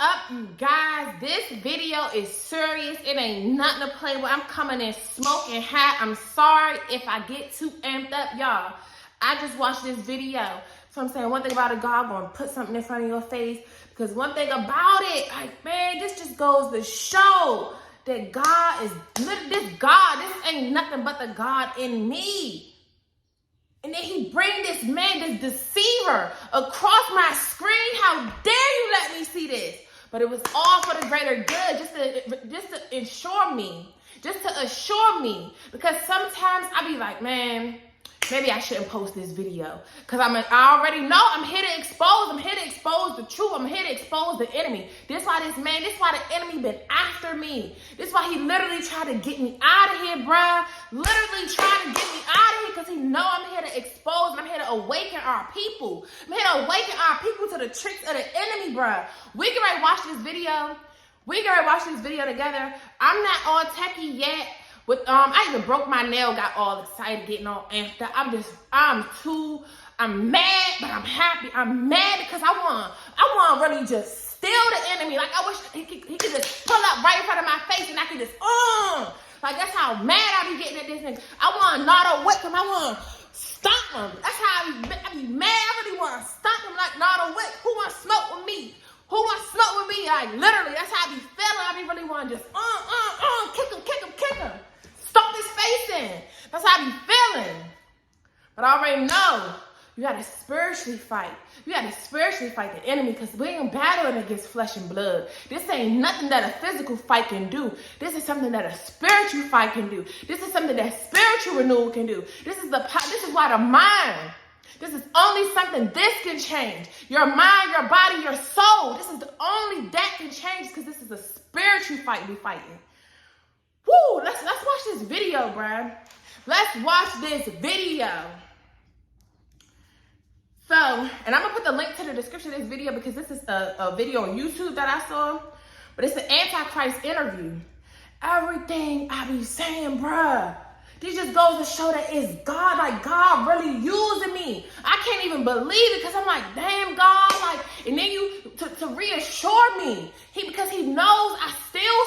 up, you guys? This video is serious. It ain't nothing to play with. I'm coming in smoking hot. I'm sorry if I get too amped up, y'all. I just watched this video. So I'm saying one thing about it, God gonna put something in front of your face. Because one thing about it, like, man, this just goes to show that God is, this ain't nothing but the God in me. And then he bring this man, this deceiver, across my screen. How dare you let me see this? But it was all for the greater good, just to assure me. Because sometimes I be like, man, maybe I shouldn't post this video. Because I already know I'm here to expose. I'm here to expose the truth. I'm here to expose the enemy. This why the enemy been after me. This why he literally tried to get me out of here, bruh. Literally trying to get me out of here because he know I'm here to expose and I'm here to awaken our people. I'm here to awaken our people to the tricks of the enemy, bruh. We can already watch this video. Together. I'm not all techie yet. I even broke my nail, got all excited, getting all amped up. I'm mad, but I'm happy. I'm mad because I want to really just steal the enemy. Like, I wish he could just pull up right in front of my face and I could just, like, that's how mad I be getting at this nigga. I want to not whip him. I want to stomp him. That's how I be mad. I really want to stomp him like not a whip. Who want to smoke with me? Like, literally, that's how I be feeling. I be really want to just, kick him. Stomp his face in. That's how I be feeling. But I already know you gotta spiritually fight. You gotta spiritually fight the enemy because we ain't battling against flesh and blood. This ain't nothing that a physical fight can do. This is something that a spiritual fight can do. This is something that spiritual renewal can do. This is why the mind. This is only something this can change. Your mind, your body, your soul. This is the only that can change because this is a spiritual fight we fighting. Woo, let's watch this video, bruh. Let's watch this video. So, and I'm going to put the link to the description of this video because this is a video on YouTube that I saw. But it's the Antichrist interview. Everything I be saying, bruh. This just goes to show that it's God. Like, God really using me. I can't even believe it because I'm like, damn, God. Like, and then to reassure me. Because he knows I still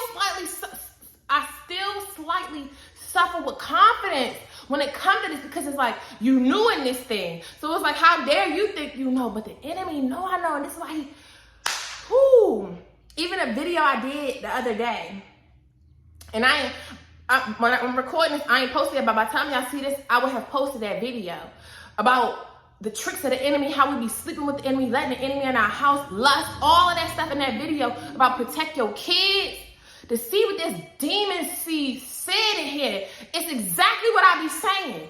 slightly suffer with confidence when it comes to this because it's like, you knew in this thing. So it's like, how dare you think you know, but the enemy know I know. And this is why even a video I did the other day, and when I'm recording this, I ain't posted it, but by the time y'all see this, I would have posted that video about the tricks of the enemy, how we be sleeping with the enemy, letting the enemy in our house, lust, all of that stuff in that video about protect your kids. To see what this demon seed said in here, it's exactly what I be saying.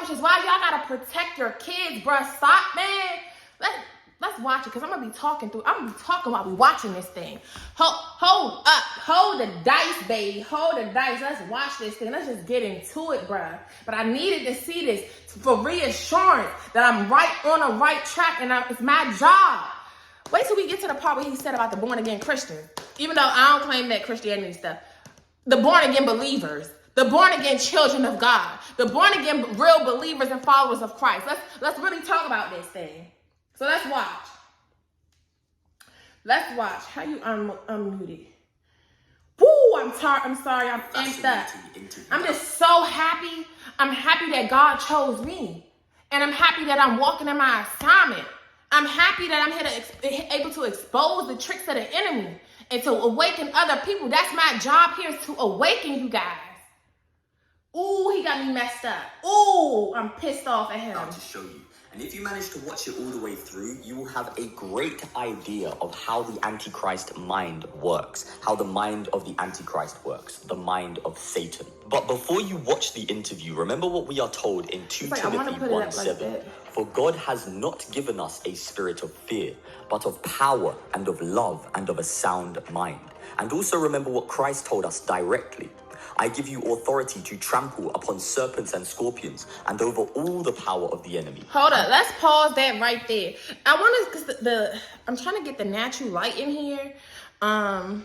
Which is why y'all gotta protect your kids, bruh. Stop, man. Let's watch it, because I'm gonna be talking while we watching this thing. Hold up. Hold the dice, baby. Hold the dice. Let's watch this thing. Let's just get into it, bruh. But I needed to see this for reassurance that I'm on the right track and it's my job. Wait till we get to the part where he said about the born-again Christians. Even though I don't claim that Christianity stuff. The born-again believers. The born-again children of God. The born-again real believers and followers of Christ. Let's really talk about this thing. So let's watch. How you unmute it? Woo, I'm sorry, I'm amped up. I'm just so happy. I'm happy that God chose me. And I'm happy that I'm walking in my assignment. I'm happy that I'm able to expose the tricks of the enemy and to awaken other people. That's my job here, is to awaken you guys. Ooh, he got me messed up. Ooh, I'm pissed off at him. I'll just show you. And if you manage to watch it all the way through, you will have a great idea of how the Antichrist mind works, how the mind of the Antichrist works, the mind of Satan. But before you watch the interview, remember what we are told in 2 Timothy 1:7. For God has not given us a spirit of fear, but of power and of love and of a sound mind. And also remember what Christ told us directly. I give you authority to trample upon serpents and scorpions and over all the power of the enemy. Hold up, let's pause that right there. I want to, because I'm trying to get the natural light in here. But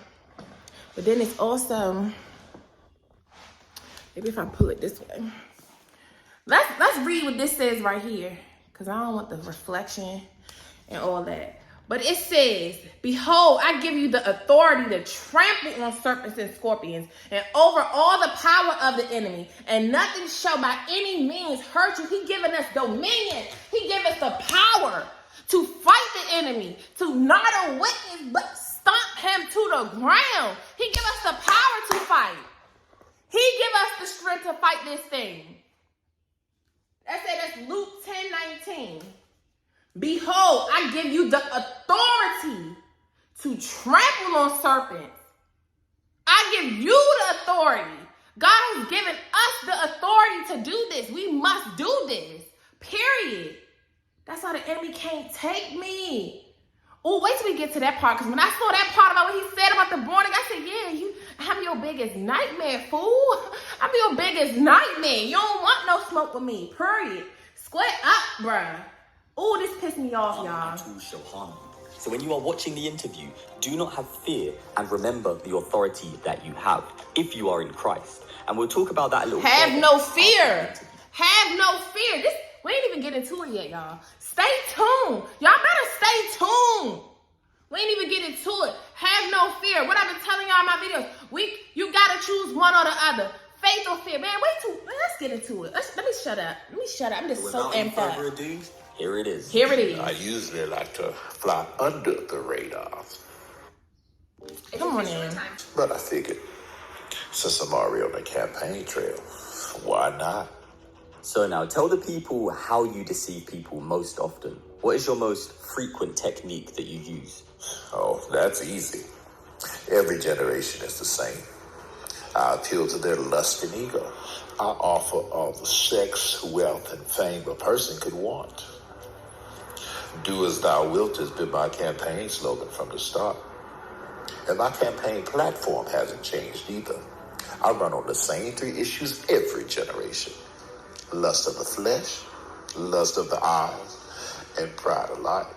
then it's also, maybe if I pull it this way. Let's read what this says right here, because I don't want the reflection and all that. But it says, behold, I give you the authority to trample on serpents and scorpions and over all the power of the enemy. And nothing shall by any means hurt you. He given us dominion. He give us the power to fight the enemy, to not a witness, but stomp him to the ground. He give us the power to fight. He give us the strength to fight this thing. That's Luke 10:19. Behold, I give you the authority to trample on serpents. I give you the authority. God has given us the authority to do this. We must do this. Period. That's why the enemy can't take me. Oh, wait till we get to that part. Because when I saw that part about what he said about the born again, I said, yeah, I'm your biggest nightmare, fool. I'm your biggest nightmare. You don't want no smoke with me. Period. Square up, bruh. Oh, this pissed me off, y'all. So when you are watching the interview, do not have fear and remember the authority that you have if you are in Christ. And we'll talk about that a little bit. Have no fear. Have no fear. We ain't even getting into it yet, y'all. Stay tuned. Y'all better stay tuned. We ain't even getting into it. Have no fear. What I've been telling y'all in my videos, you gotta choose one or the other. Faith or fear. Man, let's get into it. Let me shut up. I'm just so amped up. Without further ado, here it is. Here it is. I usually like to fly under the radar. Come on in. But I figured, since I'm already on the campaign trail, why not? So now, tell the people how you deceive people most often. What is your most frequent technique that you use? Oh, that's easy. Every generation is the same. I appeal to their lust and ego. I offer all the sex, wealth, and fame a person could want. Do as thou wilt has been my campaign slogan from the start. And my campaign platform hasn't changed either. I run on the same three issues every generation. Lust of the flesh, lust of the eyes, and pride of life.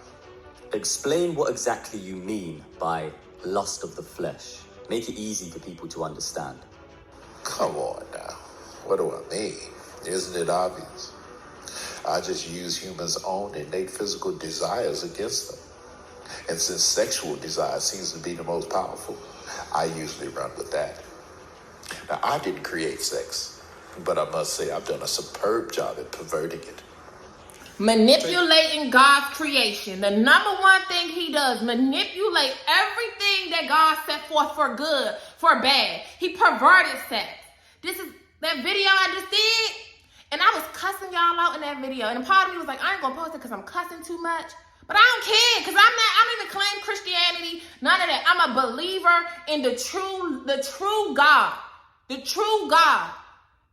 Explain what exactly you mean by lust of the flesh. Make it easy for people to understand. Come on now. What do I mean? Isn't it obvious? I just use humans' own innate physical desires against them. And since sexual desire seems to be the most powerful, I usually run with that. Now, I didn't create sex, but I must say I've done a superb job at perverting it. Manipulating God's creation. The number one thing he does, manipulate everything that God set forth for good, for bad. He perverted sex. This is that video I just did. And I was cussing y'all out in that video. And a part of me was like, I ain't gonna post it because I'm cussing too much. But I don't care, because I don't even claim Christianity, none of that. I'm a believer in the true God. The true God.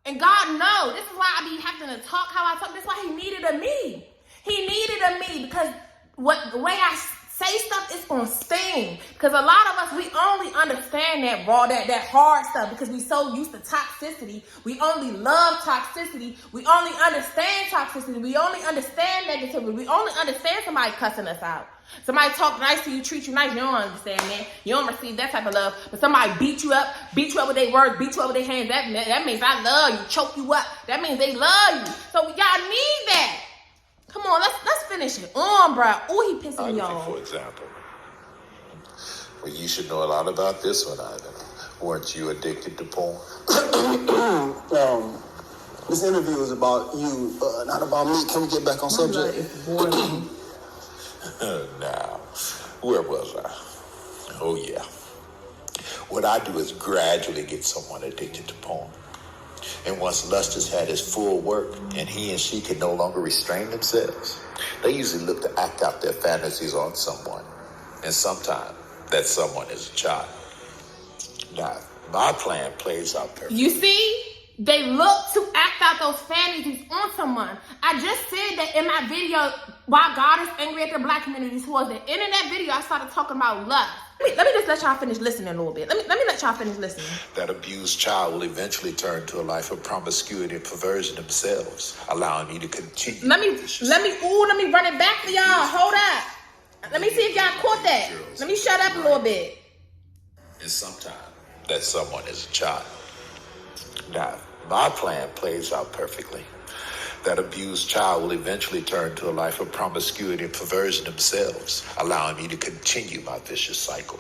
And God knows. This is why I be having to talk how I talk. That's why he needed a me. He needed a me because the way I say stuff is gonna sting. Because a lot of us, we only understand that raw, that hard stuff because we so used to toxicity. We only love toxicity. We only understand toxicity. We only understand negativity. We only understand somebody cussing us out. Somebody talk nice to you, treat you nice. You don't understand that. You don't receive that type of love. But somebody beat you up with their words, beat you up with their hands. That means I love you, choke you up. That means they love you. So y'all need that. Come on, let's finish it on, bro. Oh, he pissing me off. For example, well, you should know a lot about this one, Ivan. Weren't you addicted to porn? This interview is about you, not about me. Can we get back on subject? Now, where was I? Oh, yeah. What I do is gradually get someone addicted to porn. And once lust has had its full work and he and she can no longer restrain themselves, they usually look to act out their fantasies on someone. And sometimes that someone is a child. Now, my plan plays out perfectly. You see? They look to act out those fantasies on someone. I just said that in my video, why God is angry at the black community. Towards the end of that video, I started talking about lust. Let me just let y'all finish listening a little bit. Let me let y'all finish listening. That abused child will eventually turn to a life of promiscuity and perversion themselves, allowing me to continue. Let me run it back for y'all. Hold up. Let me see if y'all caught that. Let me shut up a little bit. And sometimes that someone is a child. Now, my plan plays out perfectly. That abused child will eventually turn to a life of promiscuity and perversion themselves, allowing me to continue my vicious cycle.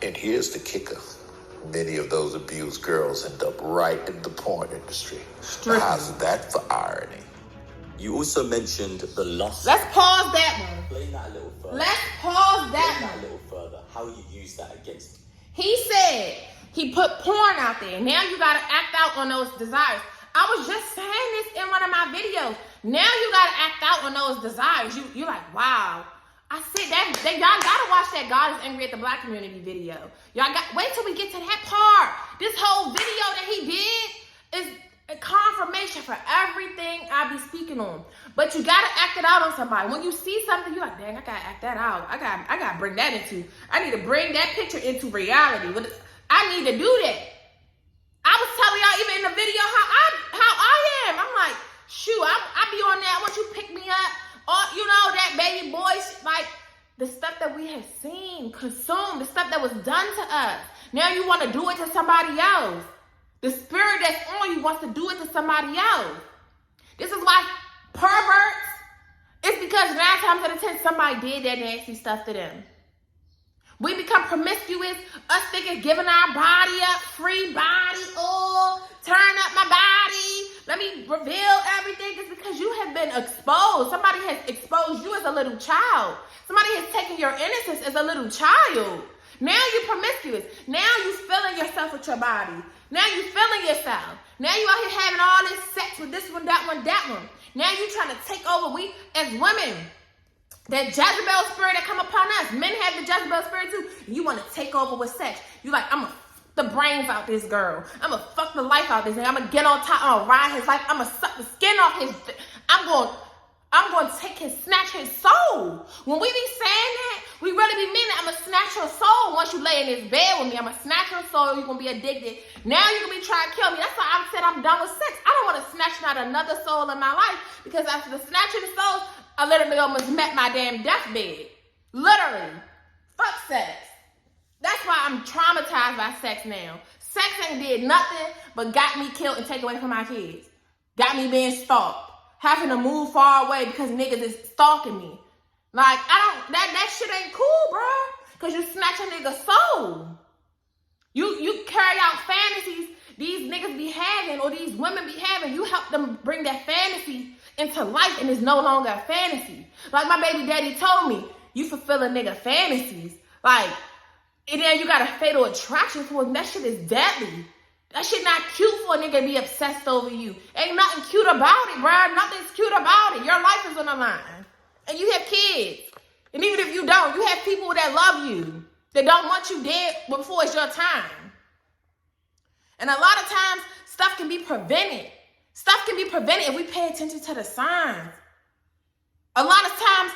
And here's the kicker. Many of those abused girls end up right in the porn industry. How's that for irony? You also mentioned the lust. Let's pause that one. Explain that a little further. Let's pause that Explain that a one. little further. How you use that against me. He said he put porn out there. Now you gotta act out on those desires. I was just saying this in one of my videos. Now you gotta act out on those desires. You're like, wow. I said that y'all gotta watch that God is Angry at the Black Community video. Wait till we get to that part. This whole video that he did is a confirmation for everything I be speaking on. But you gotta act it out on somebody. When you see something, you're like, dang, I gotta act that out. I gotta bring that into. I need to bring that picture into reality. I need to do that. I was telling y'all even in the video how I am. I'm like, shoot, I be on that. Once you pick me up, or you know that baby boy, like the stuff that we have seen, consumed, the stuff that was done to us. Now you want to do it to somebody else. The spirit that's on you wants to do it to somebody else. This is why perverts. It's because 9 times out of 10 somebody did that nasty stuff to them. We become promiscuous, us thinking giving our body up, free body, turn up my body, let me reveal everything. It's because you have been exposed. Somebody has exposed you as a little child. Somebody has taken your innocence as a little child. Now you're promiscuous. Now you feeling yourself with your body. Now you feeling yourself. Now you out here having all this sex with this one, that one, that one. Now you trying to take over. We as women, that Jezebel spirit that come upon us. Men have the Jezebel spirit too. You want to take over with sex. You like, I'm going to fuck the brains out this girl. I'm going to fuck the life out this nigga. I'm going to get on top. I'm going to ride his life. I'm going to suck the skin off his. I'm going to take snatch his soul. When we be saying that, we really be meaning I'm going to snatch your soul once you lay in this bed with me. I'm going to snatch your soul. You're going to be addicted. Now you're going to be trying to kill me. That's why I said I'm done with sex. I don't want to snatch not another soul in my life, because after the snatching the souls, I literally almost met my damn deathbed. Literally. Fuck sex. That's why I'm traumatized by sex now. Sex ain't did nothing but got me killed and taken away from my kids. Got me being stalked. Having to move far away because niggas is stalking me. Like, that shit ain't cool, bro. Because you snatch a nigga's soul. You carry out fantasies these niggas be having or these women be having. You help them bring that fantasy into life, and it's no longer a fantasy. Like my baby daddy told me, you fulfill a nigga fantasies. Like, and then you got a fatal attraction for him. That shit is deadly. That shit not cute for a nigga to be obsessed over you. Ain't nothing cute about it, bro. Nothing's cute about it. Your life is on the line. And you have kids. And even if you don't, you have people that love you, that don't want you dead before it's your time. And a lot of times, stuff can be prevented. Stuff can be prevented if we pay attention to the signs. A lot of times,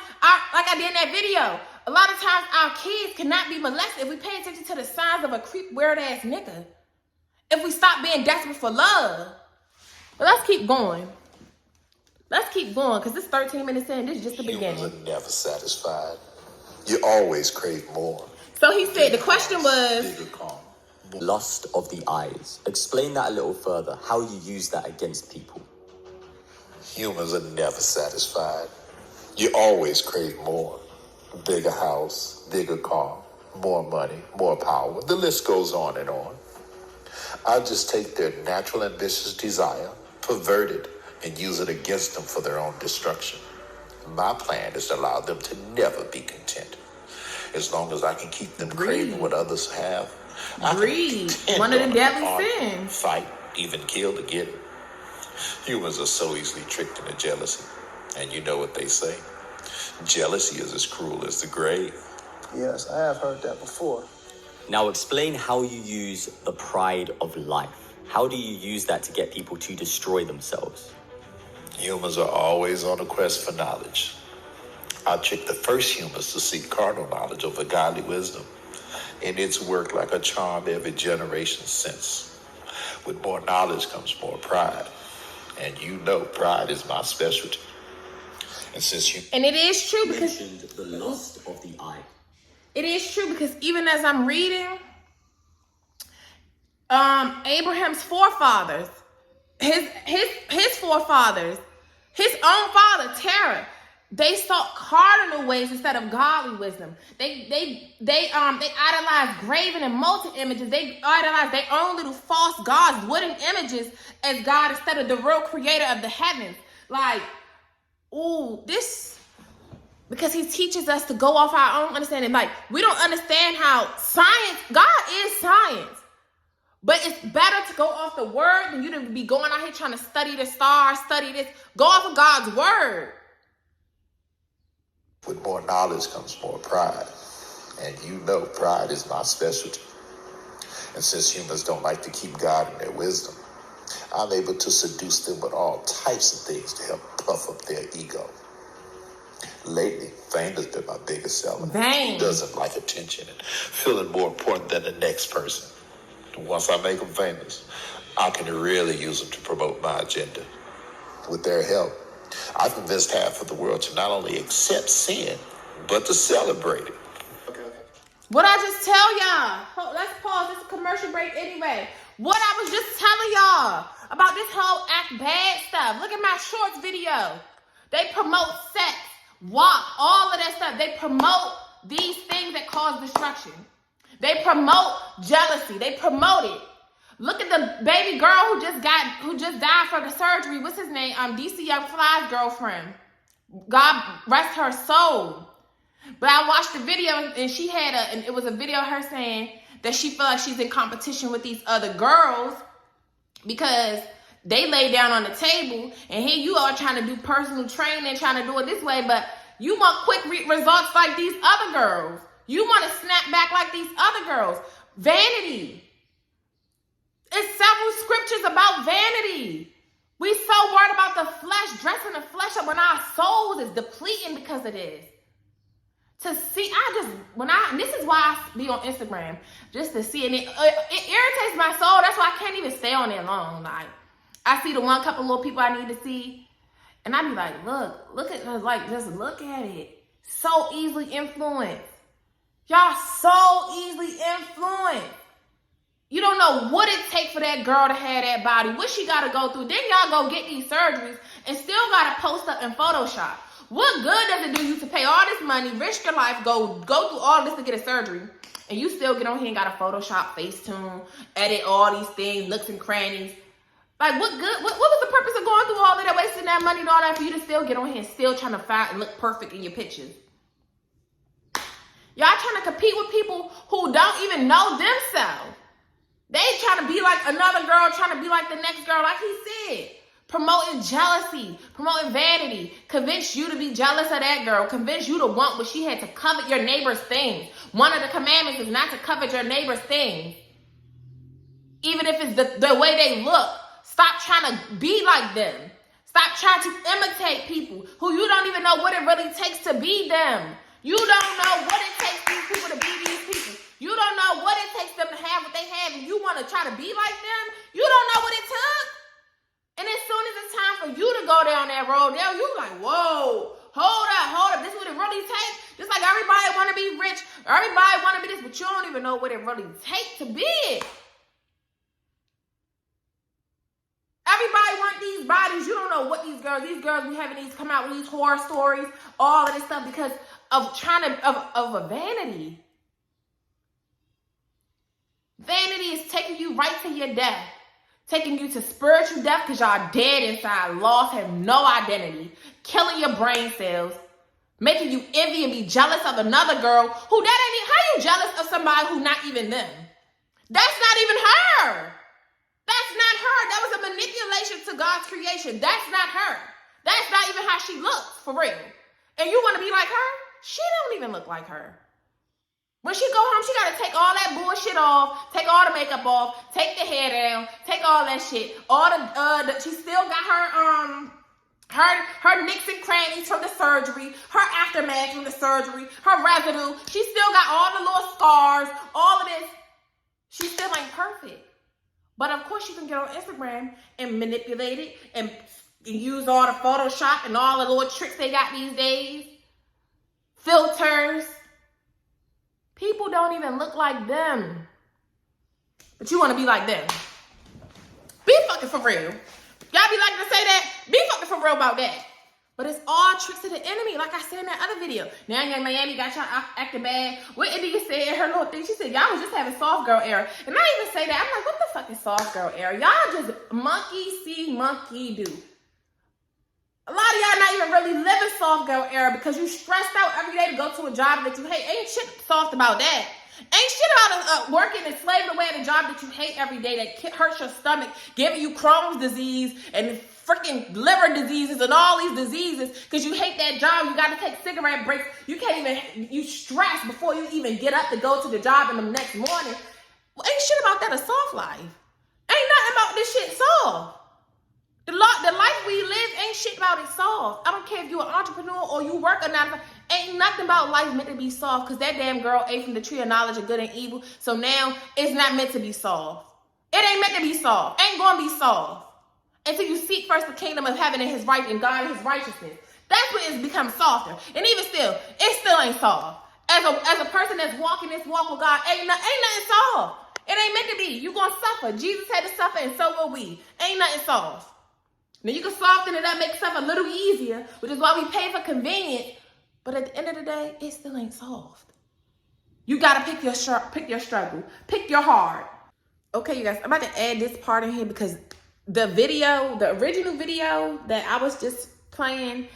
like I did in that video, a lot of times our kids cannot be molested if we pay attention to the signs of a creep, weird-ass nigga. If we stop being desperate for love. But let's keep going. Let's keep going, because this 13 minutes in, this is just the beginning. Humans are never satisfied. You always crave more. So he said the question was, Bigger calm. Lust of the eyes. Explain that a little further. How you use that against people. Humans are never satisfied. You always crave more. Bigger house, bigger car, more money, more power. The list goes on and on. I just take their natural ambitious desire, pervert it, and use it against them for their own destruction. My plan is to allow them to never be content. As long as I can keep them craving what others have, greed, one of the deadly sins. Fight, even kill to get it. Humans are so easily tricked into jealousy. And you know what they say? Jealousy is as cruel as the grave. Yes, I have heard that before. Now explain how you use the pride of life. How do you use that to get people to destroy themselves? Humans are always on a quest for knowledge. I trick the first humans to seek carnal knowledge over godly wisdom. And it's worked like a charm every generation since. With more knowledge comes more pride. And you know pride is my specialty. And since you And it is true because mentioned the lust of the eye. it is true because even as I'm reading, Abraham's forefathers, his forefathers His own father, Terah, they sought cardinal ways instead of godly wisdom. They idolized graven and molten images. They idolized their own little false gods, wooden images, as God instead of the real creator of the heavens. Like, ooh, this, because he teaches us to go off our own understanding. Like, we don't understand how science, God is science. But it's better to go off the word than you to be going out here trying to study the stars, study this. Go off of God's word. With more knowledge comes more pride. And you know pride is my specialty. And since humans don't like to keep God in their wisdom, I'm able to seduce them with all types of things to help puff up their ego. Lately, fame has been my biggest seller. Fame. Who doesn't like attention and feeling more important than the next person? Once I make them famous, I can really use them to promote my agenda. With their help, I've convinced half of the world to not only accept sin, but to celebrate it. What I just tell y'all, let's pause, this is a commercial break anyway. What I was just telling y'all about this whole act bad stuff. Look at my shorts video. They promote sex, walk, all of that stuff. They promote these things that cause destruction. They promote jealousy. They promote it. Look at the baby girl who just died from the surgery. What's his name? DC Young Fly's girlfriend. God rest her soul. But I watched the video and she had and it was a video of her saying that she felt like she's in competition with these other girls because they lay down on the table and here you are trying to do personal training, trying to do it this way, but you want quick results like these other girls. You want to snap back like these other girls. Vanity. It's several scriptures about vanity. We so worried about the flesh, dressing the flesh up when our souls is depleting because of this. To see, and this is why I be on Instagram, just to see, and it irritates my soul. That's why I can't even stay on there long. Like, I see the one couple little people I need to see, and I be like, look at, like, just look at it. So easily influenced. Y'all so easily influenced. You don't know what it takes for that girl to have that body, what she got to go through. Then y'all go get these surgeries and still got to post up in Photoshop. What good does it do you to pay all this money, risk your life, go through all this to get a surgery, and you still get on here and got to Photoshop, Facetune, edit all these things, nooks and crannies? Like, what good? What was the purpose of going through all of that, wasting that money and all that for you to still get on here and still trying to find and look perfect in your pictures? Y'all trying to compete with people who don't even know themselves. They trying to be like another girl, trying to be like the next girl, like he said. Promoting jealousy, promoting vanity. Convince you to be jealous of that girl. Convince you to want what she had, to covet your neighbor's things. One of the commandments is not to covet your neighbor's things. Even if it's the way they look. Stop trying to be like them. Stop trying to imitate people who you don't even know what it really takes to be them. You don't know what it takes these people to be these people. You don't know what it takes them to have what they have, and you want to try to be like them. You don't know what it took. And as soon as it's time for you to go down that road, you like, whoa, hold up. This is what it really takes. Just like everybody want to be rich, everybody want to be this, but you don't even know what it really takes to be it. Everybody want these bodies. You don't know what these girls be having these come out with these horror stories, all of this stuff because of of a vanity. Vanity is taking you right to your death. Taking you to spiritual death because y'all dead inside, lost, have no identity, killing your brain cells, making you envy and be jealous of another girl who that ain't even, how you jealous of somebody who not even them? That's not even her. That's not her. That was a manipulation to God's creation. That's not her. That's not even how she looks, for real. And you want to be like her? She don't even look like her. When she go home, she got to take all that bullshit off, take all the makeup off, take the hair down, take all that shit. She still got her nicks and crannies from the surgery, her aftermath from the surgery, her residue. She still got all the little scars, all of this. She still ain't perfect. But of course, you can get on Instagram and manipulate it and use all the Photoshop and all the little tricks they got these days. Filters. People don't even look like them. But you want to be like them. Be fucking for real. Y'all be liking to say that. Be fucking for real about that. But it's all tricks of the enemy, like I said in that other video. Now, Young Miami got y'all acting bad. What India said in her little thing, she said, y'all was just having soft girl era. And I even say that, I'm like, what the fuck is soft girl era? Y'all just monkey see, monkey do. A lot of y'all not even really living soft girl era because you stressed out every day to go to a job that you hate. Ain't shit soft about that. Ain't shit about working and slaving away at a job that you hate every day that hurts your stomach, giving you Crohn's disease and freaking liver diseases and all these diseases because you hate that job. You got to take cigarette breaks. You can't even, you stress before you even get up to go to the job in the next morning. Well, ain't shit about that a soft life. Ain't nothing about this shit soft. The life we live ain't shit about it soft. I don't care if you're an entrepreneur or you work or not. Ain't nothing about life meant to be soft because that damn girl ate from the tree of knowledge of good and evil. So now it's not meant to be soft. It ain't meant to be soft. Ain't gonna be soft. Until you seek first the kingdom of heaven and his right and God and his righteousness. That's when it's become softer. And even still, it still ain't soft. As a person that's walking this walk with God, ain't nothing soft. It ain't meant to be. You gonna suffer. Jesus had to suffer and so will we. Ain't nothing soft. Now you can soften it up, make stuff a little easier, which is why we pay for convenience. But at the end of the day, it still ain't soft. You gotta pick your struggle, pick your heart. Okay, you guys, I'm about to add this part in here because the original video that I was just playing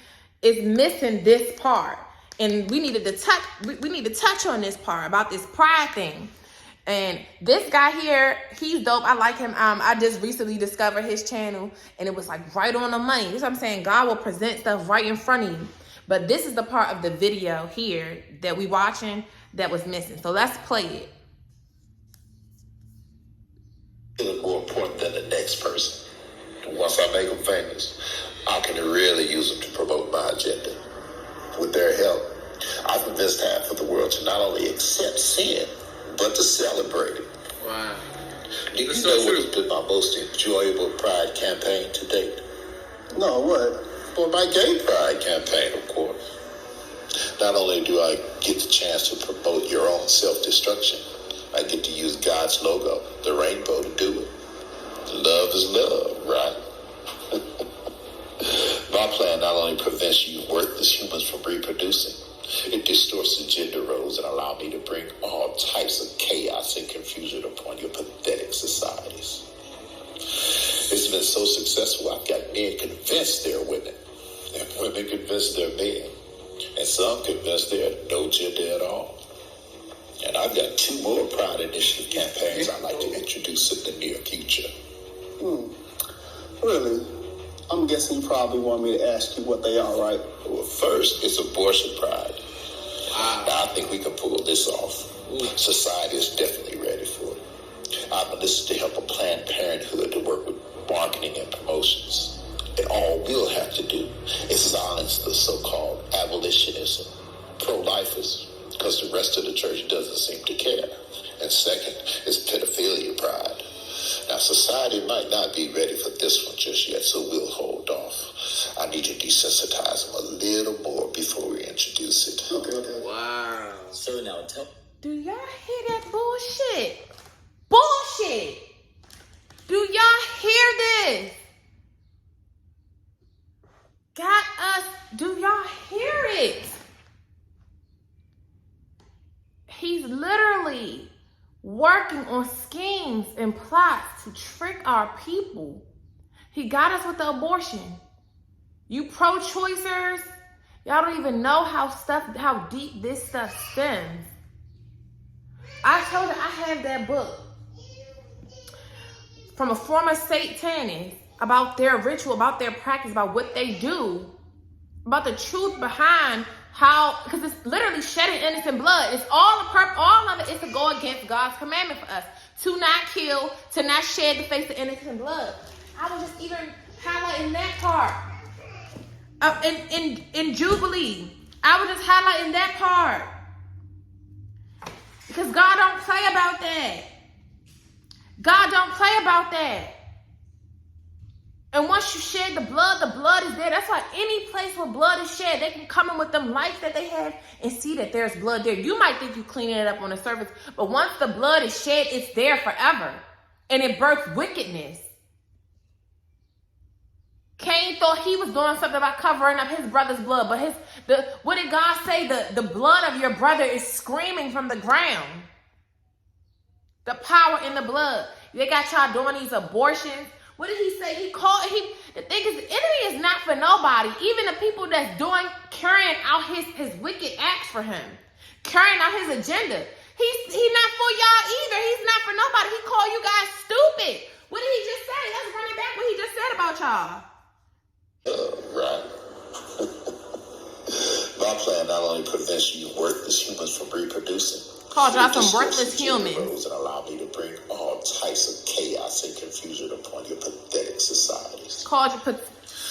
is missing this part, and we need to touch on this part about this pride thing. And this guy here, he's dope. I like him. I just recently discovered his channel, and it was like right on the money. This is what I'm saying. God will present stuff right in front of you. But this is the part of the video here that we watching that was missing. So let's play it. Feeling more important than the next person. Once I make them famous, I can really use them to promote my agenda. With their help, I've convinced half of the world to not only accept sin, but to celebrate it. Wow. Do you know what has been my most enjoyable pride campaign to date? No, what? Well, my gay pride campaign, of course. Not only do I get the chance to promote your own self-destruction, I get to use God's logo, the rainbow, to do it. Love is love, right? My plan not only prevents you worthless humans from reproducing, it distorts the gender roles and allows me to bring all types of chaos and confusion upon your pathetic societies. It's been so successful, I've got men convinced they're women, and women convinced they're men, and some convinced they're no gender at all. And I've got 2 more Pride Initiative campaigns I'd like to introduce in the near future. Really? I'm guessing you probably want me to ask you what they are, right? Well, first, it's abortion pride. Wow. Now, I think we can pull this off. Society is definitely ready for it. I've enlisted to help a Planned Parenthood to work with marketing and promotions. And all we'll have to do is silence the so-called abolitionists and pro-lifers, because the rest of the church doesn't seem to care. And second is pedophilia pride. Now, society might not be ready for this one just yet, so we'll hold off. I need to desensitize them a little more before we introduce it. Okay. Wow. So now tell. Do y'all hear that bullshit? Bullshit! Do y'all hear this? Got us. Do y'all hear it? He's literally working on schemes and plots to trick our people. He got us with the abortion. You pro-choicers, y'all don't even know how deep this stuff stems. I told you I have that book from a former Satanist about their ritual, about their practice, about what they do, about the truth behind how, because it's literally shedding innocent blood. It's all of it is to go against God's commandment for us, to not kill, to not shed the face of innocent blood. I was just even highlighting that part. In Jubilee, I was just highlighting that part. Because God don't play about that. God don't play about that. And once you shed the blood is there. That's why any place where blood is shed, they can come in with them lights that they have and see that there's blood there. You might think you're cleaning it up on the surface, but once the blood is shed, it's there forever. And it births wickedness. Cain thought he was doing something about covering up his brother's blood, but what did God say? The blood of your brother is screaming from the ground. The power in the blood. They got y'all doing these abortions. What did he say? The thing is, the enemy is not for nobody. Even the people that's carrying out his wicked acts for him, carrying out his agenda. He's not for y'all either. He's not for nobody. He called you guys stupid. What did he just say? Let's run it back what he just said about y'all. Right. My plan not only prevents you worthless humans from reproducing. Called y'all some worthless humans. And allow me to bring all types of chaos and confusion upon your pathetic societies.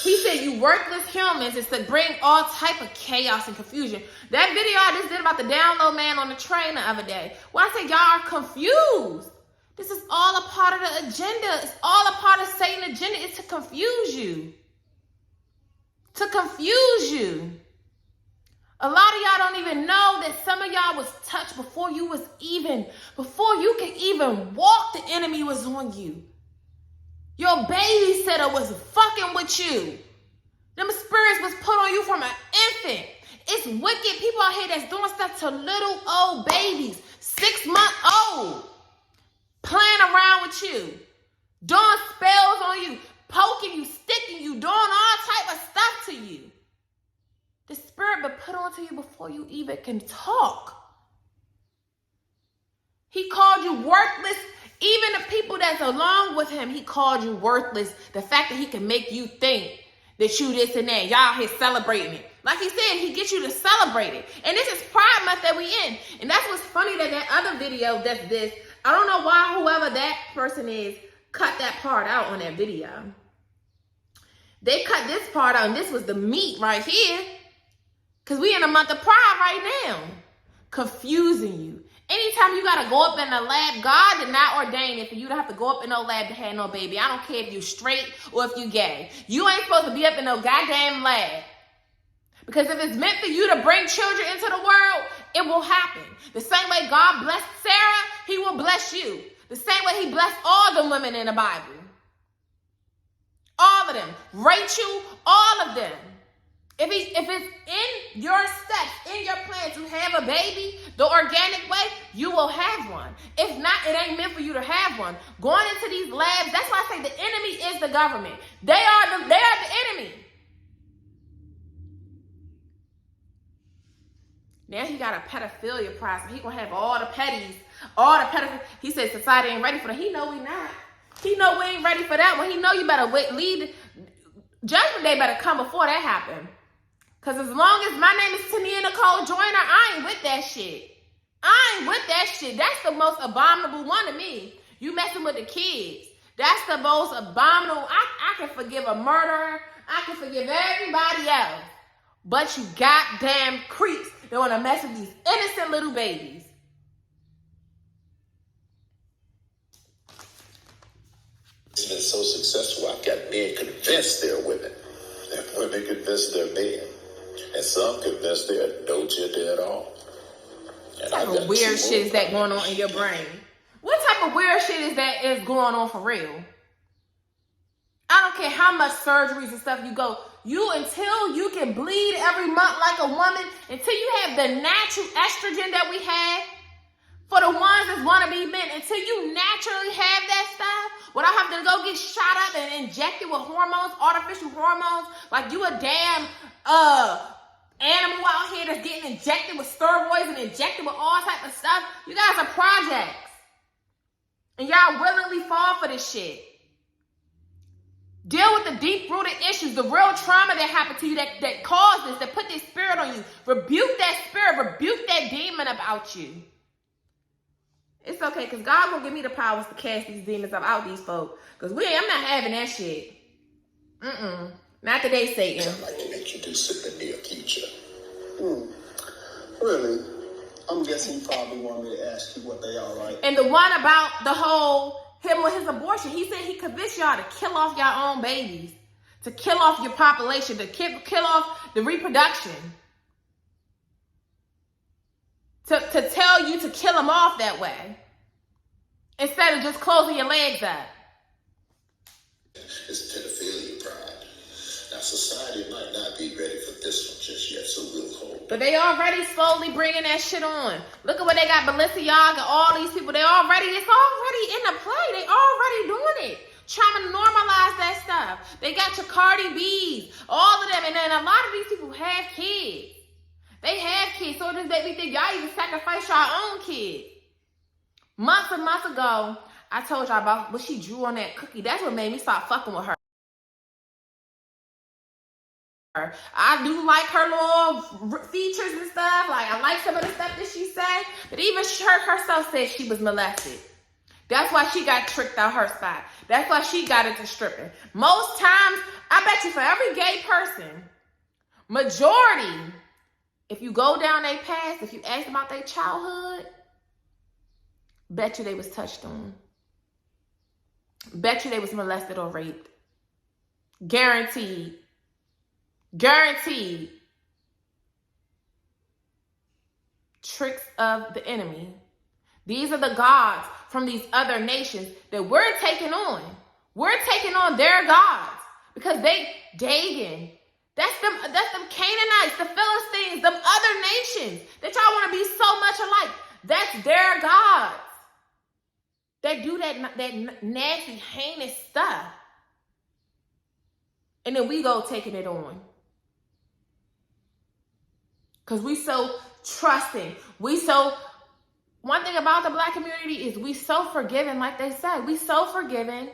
He said you worthless humans is to bring all type of chaos and confusion. That video I just did about the download man on the train the other day. Well, I said y'all are confused. This is all a part of the agenda. It's all a part of Satan's agenda. It's to confuse you. To confuse you. A lot of y'all don't even know that some of y'all was touched before you could even walk, the enemy was on you. Your babysitter was fucking with you. Them spirits was put on you from an infant. It's wicked people out here that's doing stuff to little old babies, 6 months old, playing around with you, doing spells on you, poking you, sticking you, doing all type of stuff to you. The spirit will put onto you before you even can talk. He called you worthless. Even the people that's along with him, he called you worthless. The fact that he can make you think that you this and that. Y'all here celebrating it. Like he said, he gets you to celebrate it. And this is Pride Month that we in. And that's what's funny that other video that's this. I don't know why whoever that person is cut that part out on that video. They cut this part out and this was the meat right here. Because we in a month of Pride right now. Confusing you. Anytime you got to go up in the lab, God did not ordain it for you to have to go up in no lab to have no baby. I don't care if you straight or if you gay. You ain't supposed to be up in no goddamn lab. Because if it's meant for you to bring children into the world, it will happen. The same way God blessed Sarah, he will bless you. The same way he blessed all the women in the Bible. All of them. Rachel, all of them. If it's in your steps, in your plan to have a baby, the organic way, you will have one. If not, it ain't meant for you to have one. Going into these labs, that's why I say the enemy is the government. They are the enemy. Now he got a pedophilia process. He gonna have all the petties, all the pedophilia. He said society ain't ready for that. He know we not. He know we ain't ready for that one. He know you better lead. Judgment Day better come before that happen. Because as long as my name is Tania Nicole Joyner, I ain't with that shit. I ain't with that shit. That's the most abominable one to me. You messing with the kids. That's the most abominable. I can forgive a murderer. I can forgive everybody else. But you goddamn creeps that want to mess with these innocent little babies. It's been so successful, I've got men convinced they're women. And women convinced they're men. And some convinced they're no gender at all. What type of weird shit is that going on in your brain? What type of weird shit is going on for real? I don't care how much surgeries and stuff you go. Until you can bleed every month like a woman, until you have the natural estrogen that we have, for the ones that want to be men, until you naturally have that stuff, without having to go get shot up and injected with hormones, artificial hormones, like you a damn animal out here that's getting injected with steroids and injected with all type of stuff. You guys are projects. And y'all willingly fall for this shit. Deal with the deep-rooted issues, the real trauma that happened to you that caused this, that put this spirit on you. Rebuke that spirit. Rebuke that demon about you. It's okay, because God will give me the powers to cast these demons out these folks. Because I'm not having that shit. Not today, Satan. I'd like to introduce in the near future. Really? I'm guessing you probably want me to ask you what they are, right? And the one about the whole, him with his abortion, he said he convinced y'all to kill off your own babies. To kill off your population. To kill off the reproduction. To tell you to kill them off that way. Instead of just closing your legs up. It's pedophilia, Pride. Society might not be ready for this one just yet, so we'll hold. But they already slowly bringing that shit on. Look at what they got, Balenciaga, all these people. It's already in the play. They already doing it. Trying to normalize that stuff. They got your Cardi B's, all of them. And then a lot of these people have kids. They have kids. So it just make me think y'all even sacrifice your own kids. Months and months ago, I told y'all about what she drew on that cookie. That's what made me start fucking with her. I do like her little features and stuff. Like, I like some of the stuff that she said. But even her herself said she was molested. That's why she got tricked out her spot. That's why she got into stripping. Most times, I bet you for every gay person, majority, if you go down their past, if you ask about their childhood, bet you they was touched on. Bet you they was molested or raped. Guaranteed. Guaranteed. Tricks of the enemy. These are the gods from these other nations that we're taking on. We're taking on their gods because they Dagon. That's them Canaanites, the Philistines, them other nations that y'all want to be so much alike. That's their gods. They do that nasty, heinous stuff. And then we go taking it on. Because we so trusting. One thing about the Black community is we so forgiving, like they said. We so forgiving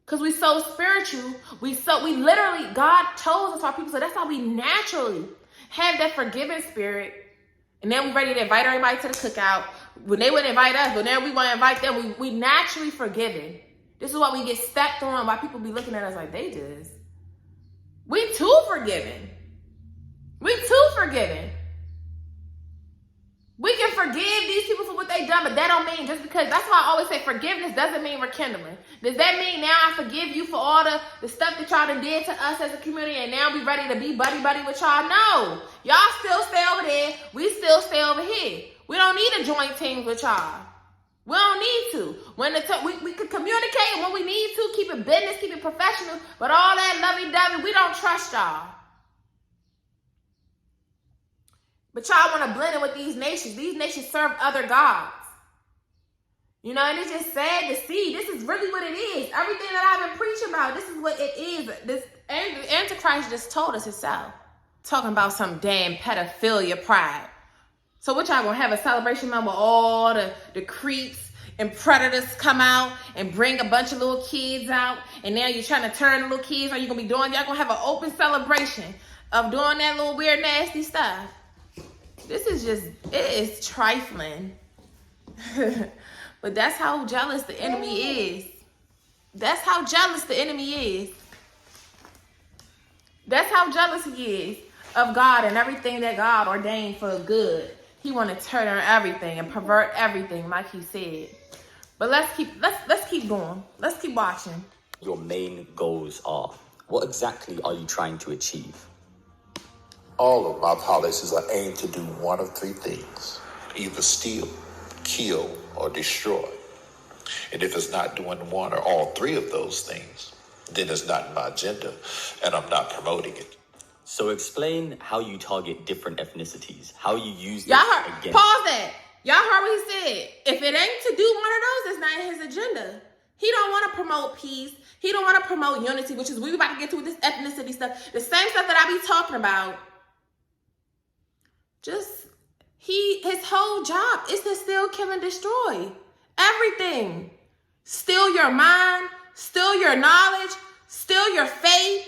because we so spiritual. We literally, God chose us our people. So that's how we naturally have that forgiving spirit. And then we're ready to invite everybody to the cookout. When they wouldn't invite us, but now we want to invite them. We naturally forgiving. This is why we get stepped on, why people be looking at us like they just. We too forgiving. We too forgiving. We can forgive these people for what they done, but that don't mean just because, that's why I always say forgiveness doesn't mean rekindling. Does that mean now I forgive you for all the stuff that y'all done did to us as a community and now we ready to be buddy-buddy with y'all? No. Y'all still stay over there. We still stay over here. We don't need to join teams with y'all. We don't need to. When we could communicate when we need to, keep it business, keep it professional, but all that lovey-dovey, we don't trust y'all. But y'all want to blend in with these nations. These nations serve other gods. You know, and it's just sad to see. This is really what it is. Everything that I've been preaching about, this is what it is. This Antichrist just told us himself. Talking about some damn pedophilia pride. So what y'all gonna have a celebration where all the creeps and predators come out and bring a bunch of little kids out, and now you're trying to turn the little kids, or you gonna be doing, y'all gonna have an open celebration of doing that little weird nasty stuff. This is just, it is trifling. But that's how jealous the enemy is. That's how jealous the enemy is. That's how jealous he is of God and everything that God ordained for good. He want to turn on everything and pervert everything, like he said. But let's keep going. Let's keep watching. Your main goals are. What exactly are you trying to achieve? All of my policies are aimed to do one of three things: either steal, kill, or destroy. And if it's not doing one or all three of those things, then it's not in my agenda, and I'm not promoting it. So explain how you target different ethnicities, how you use Y'all this heard, against. pause that. Y'all heard what he said. If it ain't to do one of those, it's not in his agenda. He don't want to promote peace. He don't want to promote unity, which is we about to get to with this ethnicity stuff. The same stuff that I be talking about. Just, his whole job is to steal, kill, and destroy. Everything. Steal your mind, steal your knowledge, steal your faith,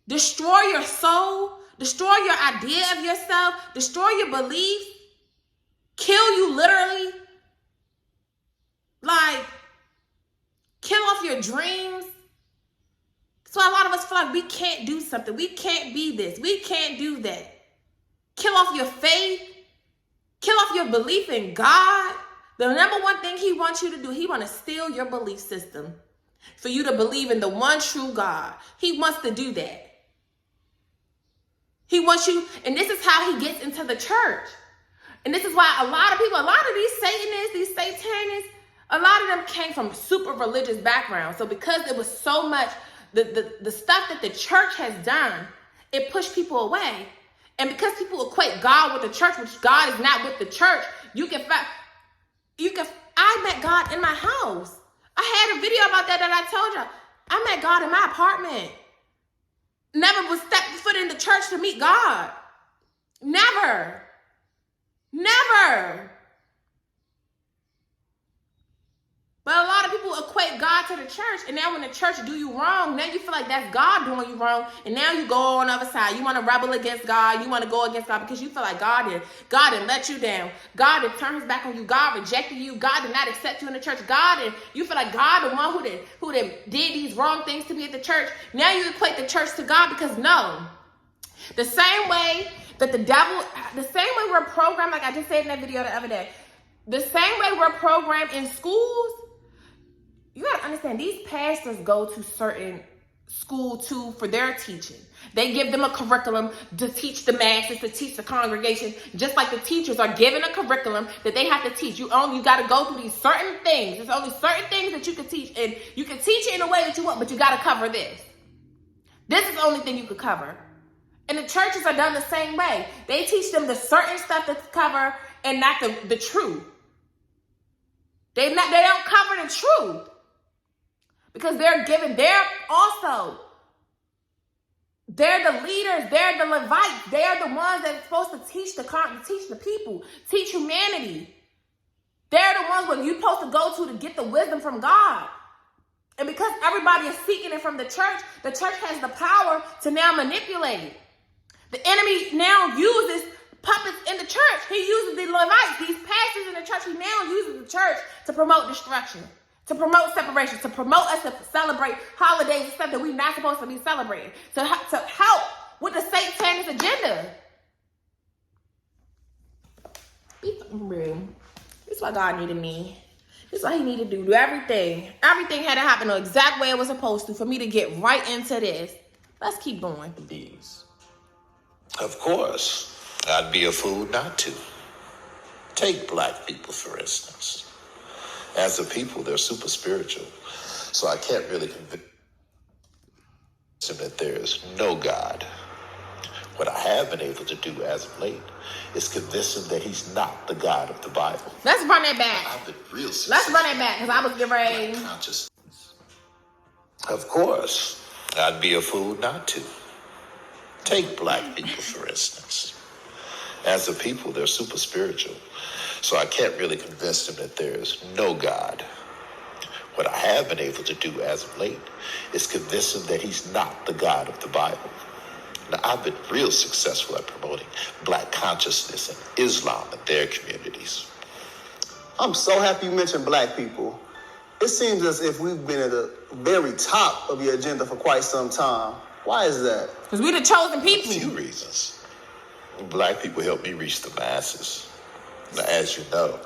destroy your soul, destroy your idea of yourself, destroy your beliefs, kill you literally. Like, kill off your dreams. That's why a lot of us feel like we can't do something. We can't be this. We can't do that. Kill off your faith. Kill off your belief in God. The number one thing he wants you to do, he wants to steal your belief system for you to believe in the one true God. He wants to do that. He wants you, and this is how he gets into the church. And this is why a lot of people, a lot of these Satanists, these Satanists, a lot of them came from super religious backgrounds. So because there was so much, the stuff that the church has done it pushed people away. And because people equate God with the church, which God is not with the church, I met God in my house. I had a video about that I told you. I met God in my apartment. Never was stepped foot in the church to meet God. Never. Never. But a lot of people equate God to the church, and now when the church do you wrong, now you feel like that's God doing you wrong, and now you go on the other side. You want to rebel against God. You want to go against God because you feel like God didn't let you down. God didn't turn his back on you. God rejected you. God did not accept you in the church. You feel like God the one who did these wrong things to be at the church. Now you equate the church to God because no. The same way we're programmed, like I just said in that video the other day, the same way we're programmed in schools. You got to understand, these pastors go to certain school too for their teaching. They give them a curriculum to teach the masses, to teach the congregation, just like the teachers are given a curriculum that they have to teach. You got to go through these certain things. There's only certain things that you can teach, and you can teach it in a way that you want, but you got to cover this. This is the only thing you could cover. And the churches are done the same way. They teach them the certain stuff to cover and not the truth. They don't cover the truth. Because they're the leaders, they're the Levites, they're the ones that are supposed to teach the people, teach humanity. They're the ones when you're supposed to go to get the wisdom from God. And because everybody is seeking it from the church has the power to now manipulate. The enemy now uses puppets in the church. He uses the Levites, these pastors in the church. He now uses the church to promote destruction, to promote separation, to promote us to celebrate holidays and stuff that we're not supposed to be celebrating, to help with the Satanist agenda. Be fucking real. This is why God needed me. This is why he needed to do everything. Everything had to happen the exact way it was supposed to for me to get right into this. Let's keep going. These. Of course, I'd be a fool not to. Take black people, for instance. As a people, they're super spiritual. So I can't really convince them that there is no God. What I have been able to do as of late is convince him that he's not the God of the Bible. Let's run that back. I've been real Let's run that back because I was getting ready. Consciousness. Of course, I'd be a fool not to. Take black people, for instance. As a people, they're super spiritual. So I can't really convince them that there is no God. What I have been able to do as of late is convince him that he's not the God of the Bible. Now, I've been real successful at promoting black consciousness and Islam in their communities. I'm so happy you mentioned black people. It seems as if we've been at the very top of your agenda for quite some time. Why is that? Because we're the chosen people. A few reasons. Black people help me reach the masses. Now, as you know.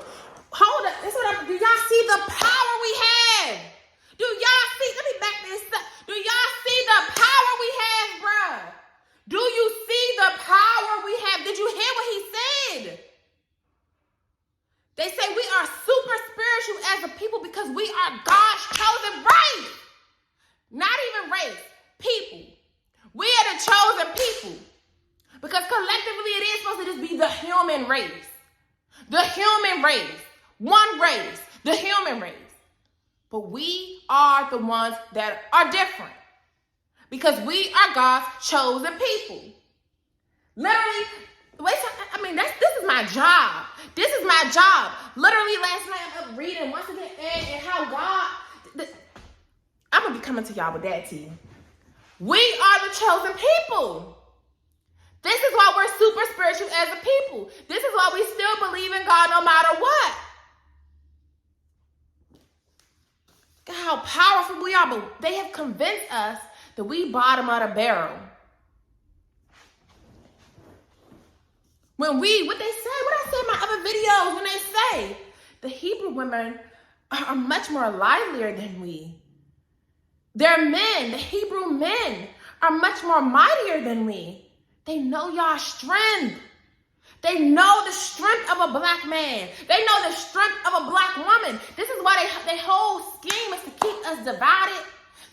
Hold up. Do y'all see the power we have? Do y'all see? Let me back this up. Do y'all see the power we have, bruh? Do you see the power we have? Did you hear what he said? They say we are super spiritual as a people because we are God's chosen race. Not even race, people. We are the chosen people. Because collectively it is supposed to just be the human race. The human race. One race. The human race. But we are the ones that are different. Because we are God's chosen people. Literally, this is my job. This is my job. Literally last night I'm up reading once again and how God, I'm going to be coming to y'all with that tea. We are the chosen people. This is why we're super spiritual as a people. This is why we still believe in God no matter what. Look at how powerful we are, but they have convinced us that we bottom of the barrel. What I say in my other videos, when they say the Hebrew women are much more livelier than we. Their men, the Hebrew men, are much more mightier than we. They know y'all's strength. They know the strength of a black man. They know the strength of a black woman. This is why their whole scheme is to keep us divided,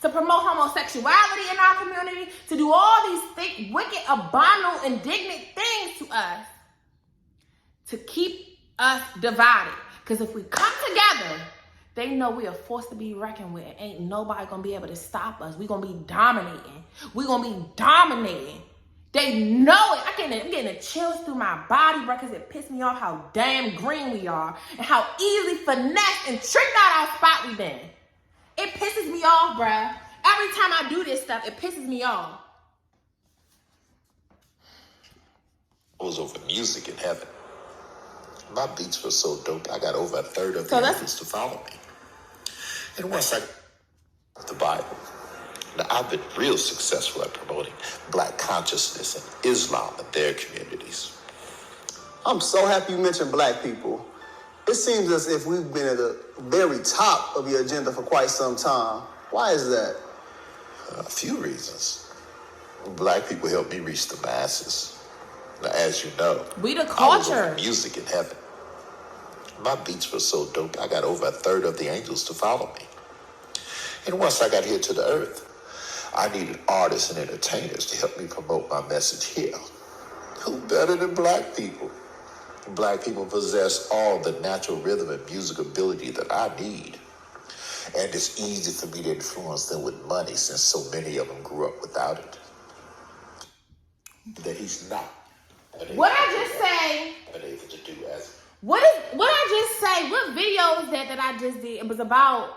to promote homosexuality in our community, to do all these thick, wicked, abominable, indignant things to us, to keep us divided. Because if we come together, they know we are forced to be reckoned with. Ain't nobody gonna be able to stop us. We gonna be dominating. We gonna be dominating. They know it. I'm getting the chills through my body, bro, because it pissed me off how damn green we are and how easily finessed and tricked out our spot we been. It pisses me off, bro. Every time I do this stuff, it pisses me off. I was over music in heaven. My beats were so dope, I got over a third of the angels to follow me. And once I the Bible, now I've been real successful at promoting Black consciousness and Islam in their communities. I'm so happy you mentioned Black people. It seems as if we've been at the very top of your agenda for quite some time. Why is that? A few reasons. Black people help me reach the masses. Now, as you know, We the I was culture. over music in heaven. My beats were so dope, I got over a third of the angels to follow me. And once I got here to the earth, I needed artists and entertainers to help me promote my message here. Who better than Black people? Black people possess all the natural rhythm and music ability that I need. And it's easy for me to influence them with money since so many of them grew up without it. That he's not. What I just say? Unable to do as. What I just say? What video is that I just did? It was about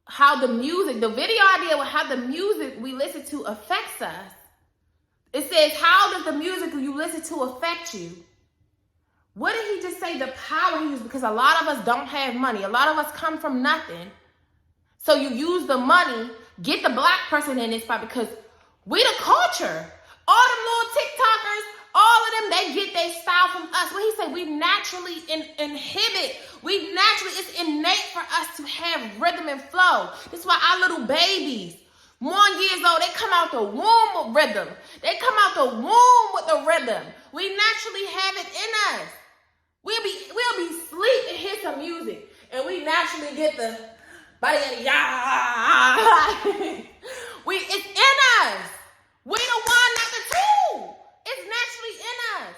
how the music, the video I did was how the music we listen to affects us. It says, how does the music you listen to affect you? What did he just say? The power he used, because a lot of us don't have money. A lot of us come from nothing. So you use the money, get the Black person in this spot because we the culture. All them little TikTokers, all of them, they get their style from us. What he said, we naturally inhibit. It's innate for us to have rhythm and flow. That's why our little babies, 1 year old, they come out the womb with rhythm. They come out the womb with the rhythm. We naturally have it in us. We'll be asleep and hear some music, and we naturally get the body it's in us. We the one, not the two. It's naturally in us.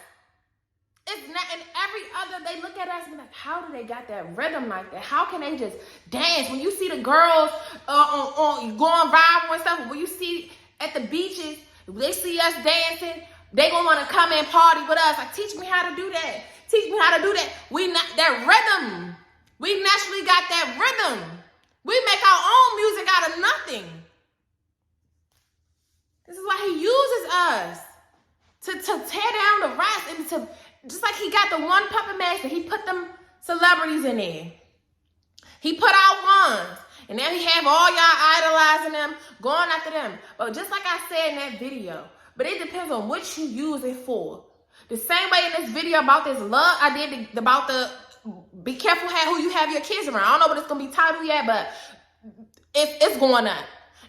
It's not, and every other, they look at us and be like, how do they got that rhythm like that? How can they just dance? When you see the girls on going viral and stuff, when you see at the beaches, they see us dancing, they gonna want to come and party with us. Like, teach me how to do that. Teach me how to do that. That rhythm. We naturally got that rhythm. We make our own music out of nothing. This is why he uses us to tear down the rest, and to, just like he got the one puppet master, he put them celebrities in there. He put out ones, and now he have all y'all idolizing them, going after them. But just like I said in that video, but it depends on what you use it for. The same way in this video about this love, I did about the be careful who you have your kids around. I don't know what it's gonna be titled yet, but it's going up.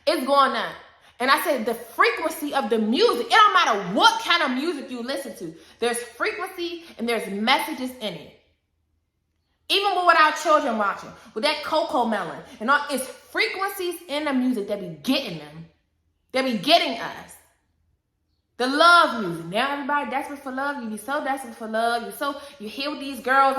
It's going up. And I said the frequency of the music, it don't matter what kind of music you listen to. There's frequency and there's messages in it. Even with our children watching, with that Coco Melon and all, it's frequencies in the music that be getting them. That be getting us. The love music. Now everybody desperate for love. You be so desperate for love. You hear with these girls,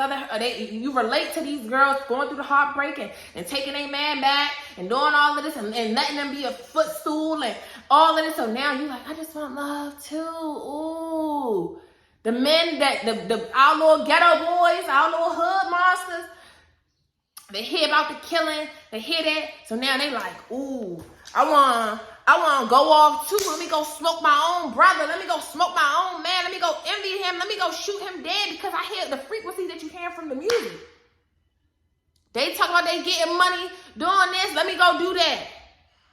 you relate to these girls going through the heartbreak and taking their man back and doing all of this and letting them be a footstool and all of this. So now you like, I just want love too. Ooh. The men our little ghetto boys, our little hood monsters, they hear about the killing, they hear that. So now they like, ooh, I want to go off too. Let me go smoke my own brother. Let me go smoke my own man. Let me go envy him. Let me go shoot him dead because I hear the frequency that you hear from the music. They talk about they getting money doing this. Let me go do that.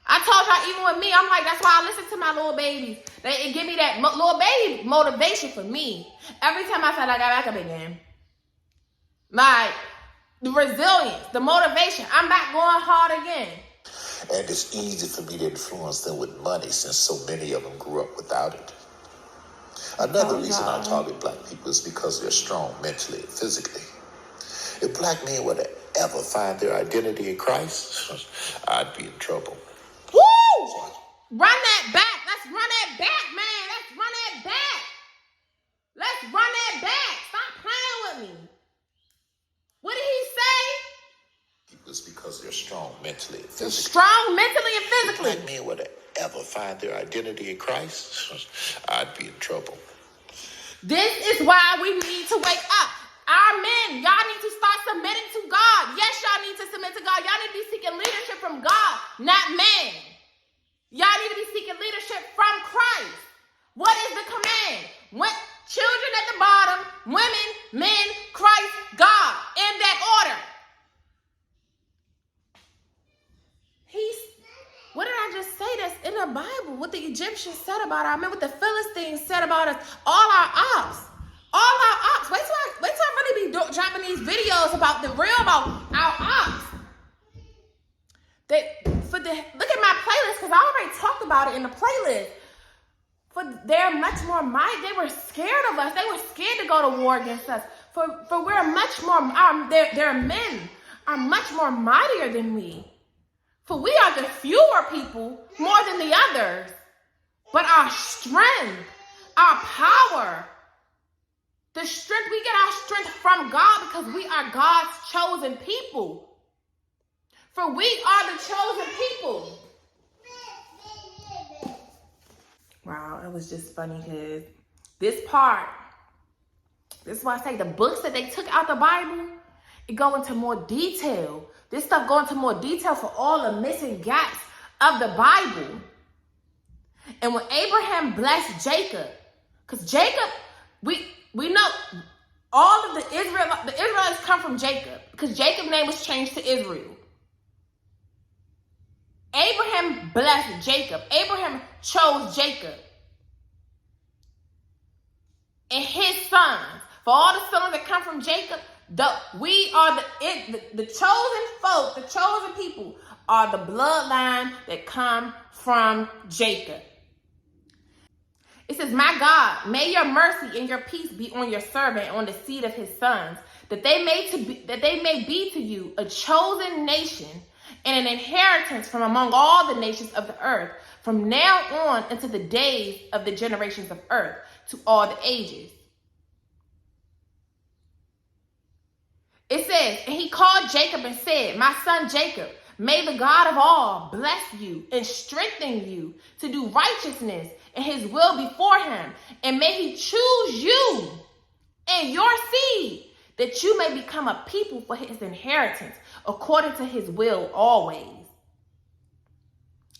I told y'all, even with me, I'm like, that's why I listen to my little babies. It give me that little baby motivation for me. Every time I feel like I got back up again. Like, the resilience, the motivation. I'm back going hard again. And it's easy for me to influence them with money since so many of them grew up without it. Another reason I target Black people is because they're strong mentally and physically. If Black men were to ever find their identity in Christ, I'd be in trouble. Woo! Run that back. Let's run that back, man. Let's run that back. Let's run that back. Stop playing with me. What did he say? It's because they're strong mentally and physically. Strong mentally and physically. Black men would ever find their identity in Christ, I'd be in trouble. This is why we need to wake up. Our men, y'all need to start submitting to God. Yes, y'all need to submit to God. Y'all need to be seeking leadership from God, not man. Y'all need to be seeking leadership from Christ. What is the command? Children at the bottom, women, men, Christ, God, in that order. What did I just say that's in the Bible? What the Egyptians said about our men, what the Philistines said about us, all our ops. Wait till I really be dropping these videos about our ops. Look at my playlist, because I already talked about it in the playlist. They're much more mighty. They were scared of us. They were scared to go to war against us. For we're much more, their men are much more mightier than we. For we are the fewer people more than the others. But our strength, our power, we get our strength from God because we are God's chosen people. For we are the chosen people. Wow, it was just funny because this is why I say the books that they took out the Bible, it go into more detail. This stuff go into more detail for all the missing gaps of the Bible. And when Abraham blessed Jacob, because Jacob, we know all of the Israelites come from Jacob, because Jacob's name was changed to Israel. Abraham blessed Jacob. Abraham chose Jacob and his sons. For all the sons that come from Jacob, we are the chosen folk, the chosen people are the bloodline that come from Jacob. It says, my God, may your mercy and your peace be on your servant and on the seed of his sons, that they may be to you a chosen nation and an inheritance from among all the nations of the earth, from now on unto the days of the generations of earth, to all the ages. It says, and he called Jacob and said, my son Jacob, may the God of all bless you and strengthen you to do righteousness and his will before him. And may he choose you and your seed, that you may become a people for his inheritance, according to his will always.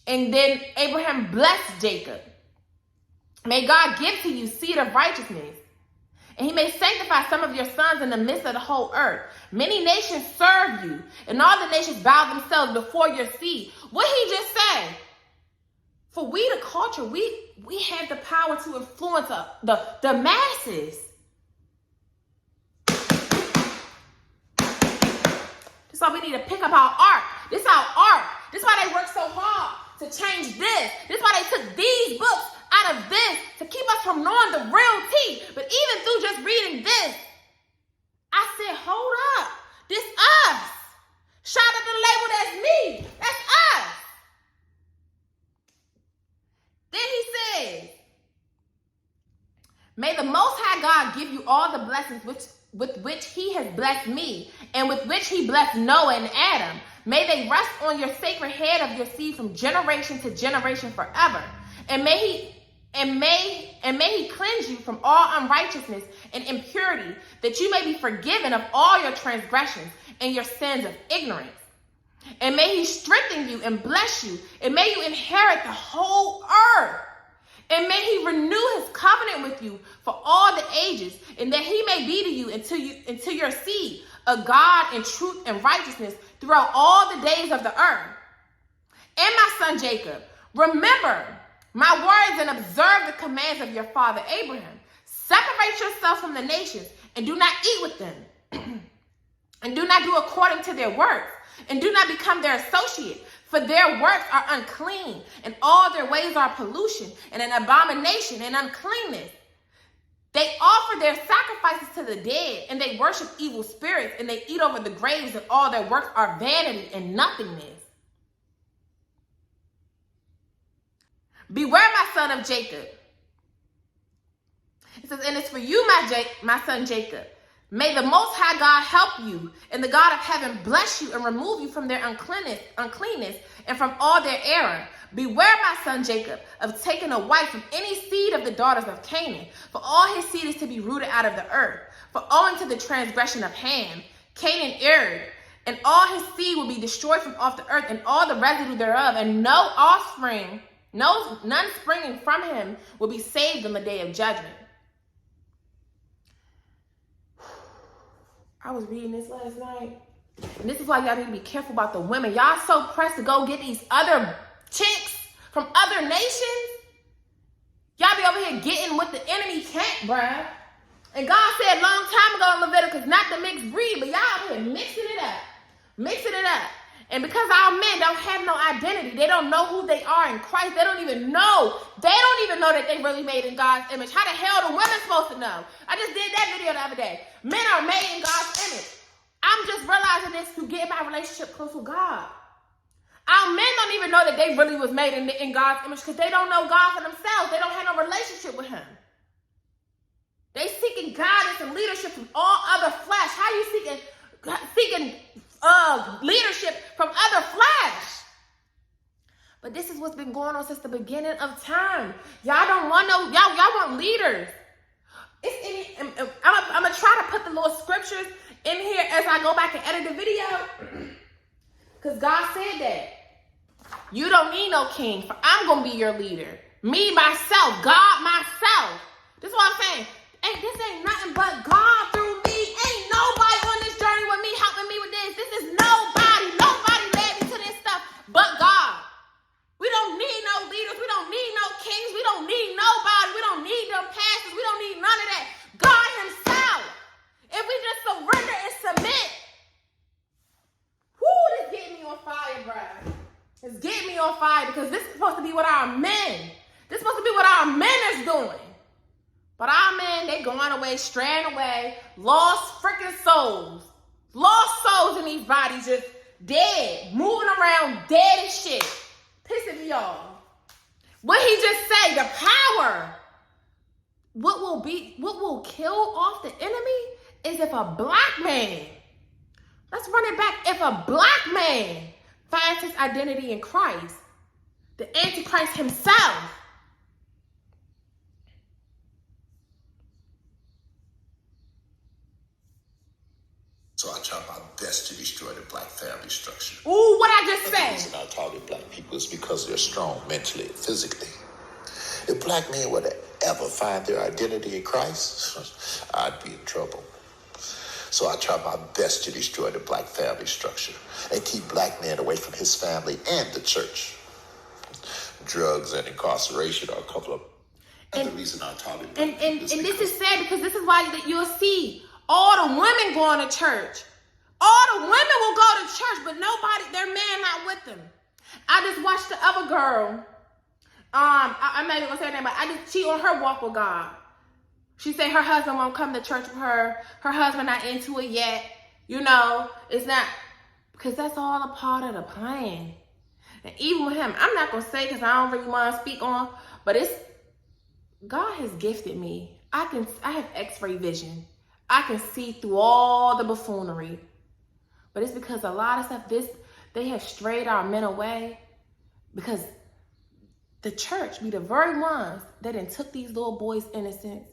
And then Abraham blessed Jacob. May God give to you seed of righteousness, and he may sanctify some of your sons in the midst of the whole earth. Many nations serve you, and all the nations bow themselves before your seed. What he just said. For we, the culture, we have the power to influence the masses. That's why we need to pick up our art. This is our art. This is why they work so hard to change this. This is why they took these books out of this to keep us from knowing the real tea. But even through just reading this, I said, hold up. This us. Shout out the label, that's me. That's us. Then he says, may the Most High God give you all the blessings with which he has blessed me, and with which he blessed Noah and Adam. May they rest on your sacred head of your seed from generation to generation forever. And may he cleanse you from all unrighteousness and impurity, that you may be forgiven of all your transgressions and your sins of ignorance. And may he strengthen you and bless you, and may you inherit the whole earth. And may he renew his covenant with you for all the ages, and that he may be to you until your seed, a God in truth and righteousness throughout all the days of the earth. And my son Jacob, remember my words and observe the commands of your father Abraham. Separate yourself from the nations and do not eat with them. And do not do according to their works, and do not become their associate. For their works are unclean, and all their ways are pollution, and an abomination and uncleanness. They offer their sacrifices to the dead, and they worship evil spirits, and they eat over the graves, and all their works are vanity and nothingness. Beware, my son of Jacob. It says, and it's for you, my son Jacob. May the Most High God help you, and the God of heaven bless you and remove you from their uncleanness and from all their error. Beware, my son Jacob, of taking a wife from any seed of the daughters of Canaan, for all his seed is to be rooted out of the earth. For owing to the transgression of Ham, Canaan erred, and all his seed will be destroyed from off the earth, and all the residue thereof, and no offspring, none springing from him will be saved on the day of judgment. I was reading this last night, and this is why y'all need to be careful about the women. Y'all so pressed to go get these other chicks from other nations. Y'all be over here getting what the enemy can't, bruh. And God said a long time ago in Leviticus, not to mix breed, but y'all out here mixing it up. Mixing it up. And because our men don't have no identity, they don't know who they are in Christ. They don't even know. They don't even know that they really made in God's image. How the hell the women supposed to know? I just did that video the other day. Men are made in God's image. I'm just realizing this to get my relationship close with God. Our men don't even know that they really was made in God's image because they don't know God for themselves. They don't have no relationship with him. They seeking guidance and leadership from all other flesh. How are you seeking leadership from other flesh? But this is what's been going on since the beginning of time. Y'all don't want y'all want leaders. I'm gonna try to put the little scriptures in here as I go back and edit the video. Because God said that. You don't need no king, for I'm gonna be your leader. Me, myself, God, myself. This is what I'm saying. This ain't nothing but God through me. Ain't nobody on this journey with me, helping me with this. This is nobody. Nobody led me to this stuff but God. We don't need no leaders. We don't need no kings. We don't need nobody. We don't need no pastors. We don't need none of that. God himself. If we just surrender and submit. Whoo, this getting me on fire, bro. It's getting me on fire because this is supposed to be what our men. This is supposed to be what our men is doing. But our men, they going away, straying away, lost freaking souls. Lost souls in these bodies just dead, moving around dead as shit. Pissing me off. What he just say, the power. What will kill off the enemy is if a black man, let's run it back, if a black man finds his identity in Christ, the Antichrist himself. So I try my best to destroy the black family structure. Ooh, what I just The said. reason I target black people is because they're strong mentally and physically. If black men were to ever find their identity in Christ, I'd be in trouble. So I try my best to destroy the black family structure and keep black men away from his family and the church. Drugs and incarceration are a couple of the reason I target black people. And this is sad because this is why you'll see all the women going to church. All the women will go to church, but nobody, their man not with them. I just watched the other girl. I'm not even gonna say her name, but she on her walk with God. She said her husband won't come to church with her. Her husband not into it yet. You know, it's not, because that's all a part of the plan. And even with him, I'm not gonna say because I don't really want to speak on, but God has gifted me. I have X-ray vision. I can see through all the buffoonery. But it's because a lot of stuff, they have strayed our men away because the church be the very ones that then took these little boys' innocence.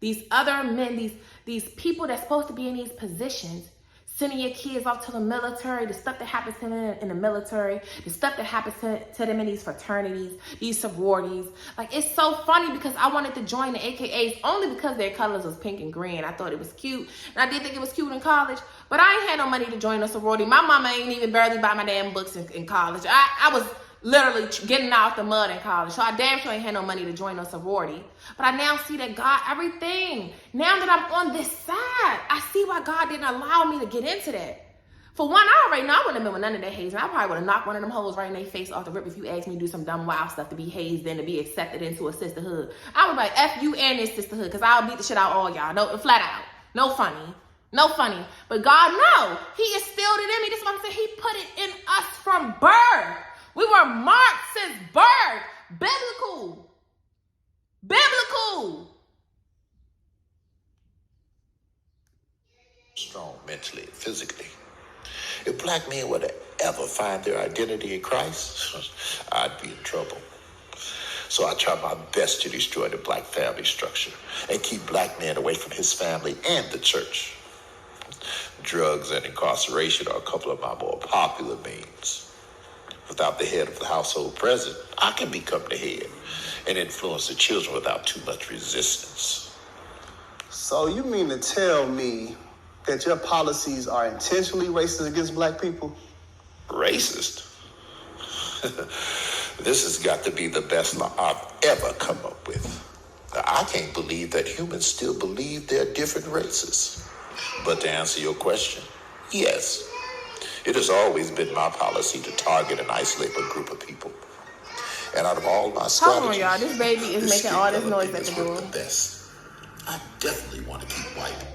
These other men, these people that's supposed to be in these positions, sending your kids off to the military, the stuff that happens to them in the military, the stuff that happens to them in these fraternities, these sororities. Like, it's so funny because I wanted to join the AKAs only because their colors was pink and green. I thought it was cute. And I did think it was cute in college, but I ain't had no money to join a sorority. My mama ain't even barely buy my damn books in college. I was literally getting out the mud in college. So I damn sure ain't had no money to join a sorority. But I now see that God, everything, now that I'm on this side, I see why God didn't allow me to get into that. For one, I already know I wouldn't have been with none of that hazing. I probably would have knocked one of them hoes right in their face off the rip if you asked me to do some dumb wild stuff to be hazed and to be accepted into a sisterhood. I would be like, F you and this sisterhood, because I'll beat the shit out of all y'all. No, flat out. No funny. No funny. But God, no. He instilled it in me. This is what I'm saying. He put it in us from birth. We were marked since birth. Biblical. black men were to ever find their identity in Christ, I'd be in trouble. So I try my best to destroy the black family structure and keep black men away from his family and the church. Drugs and incarceration are a couple of my more popular means. Without the head of the household present, I can become the head and influence the children without too much resistance. So you mean to tell me that your policies are intentionally racist against black people? Racist? This has got to be the best law I've ever come up with. I can't believe that humans still believe they're different races. But to answer your question, yes. It has always been my policy to target and isolate a group of people. And out of all my strategies, hold on, y'all. This baby is making all this noise at the door. The best. I definitely want to keep white.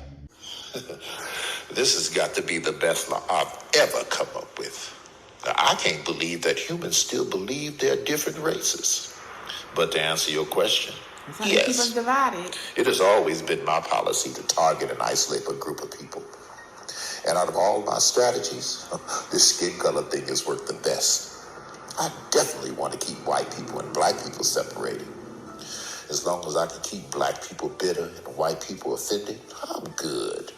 This has got to be the best law I've ever come up with. I can't believe that humans still believe they're different races. But to answer your question, yes. Keep us divided. It has always been my policy to target and isolate a group of people. And out of all my strategies, this skin color thing has worked the best. I definitely want to keep white people and black people separated. As long as I can keep black people bitter and white people offended, I'm good.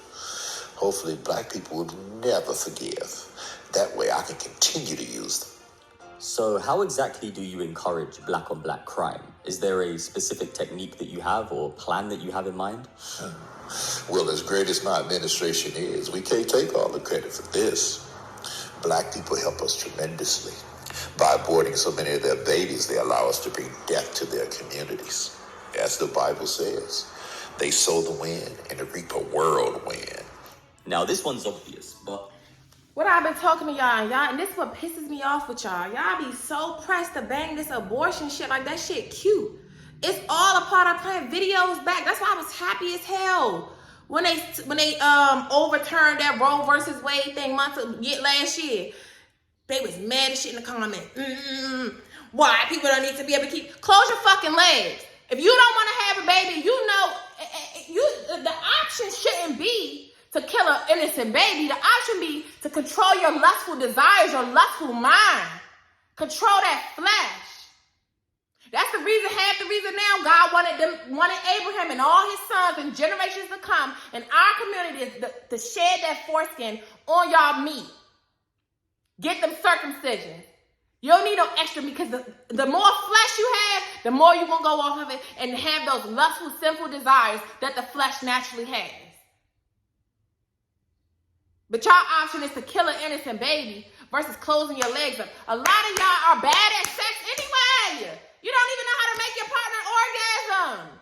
Hopefully black people will never forgive. That way I can continue to use them. So how exactly do you encourage black on black crime? Is there a specific technique that you have or plan that you have in mind? Well, as great as my administration is, we can't take all the credit for this. Black people help us tremendously. By aborting so many of their babies, they allow us to bring death to their communities. As the Bible says, they sow the wind and reap a whirlwind. Now, this one's obvious, but What I've been talking to y'all, and this is what pisses me off with y'all. Y'all be so pressed to bang this abortion shit like that shit cute. It's all a part of playing videos back. That's why I was happy as hell when they overturned that Roe versus Wade thing last year. They was mad as shit in the comments. Why people don't need to be able to close your fucking legs. If you don't want to have a baby, you know, the option shouldn't be to kill an innocent baby. The option be to control your lustful desires, your lustful mind. Control that flesh. That's the reason, half the reason now God wanted Abraham and all his sons and generations to come in our communities to shed that foreskin on y'all meat. Get them circumcisions. You don't need no extra, because the more flesh you have, the more you're going to go off of it and have those lustful, sinful desires that the flesh naturally has. But y'all option is to kill an innocent baby versus closing your legs up. A lot of y'all are bad at sex anyway. You don't even know how to make your partner orgasm.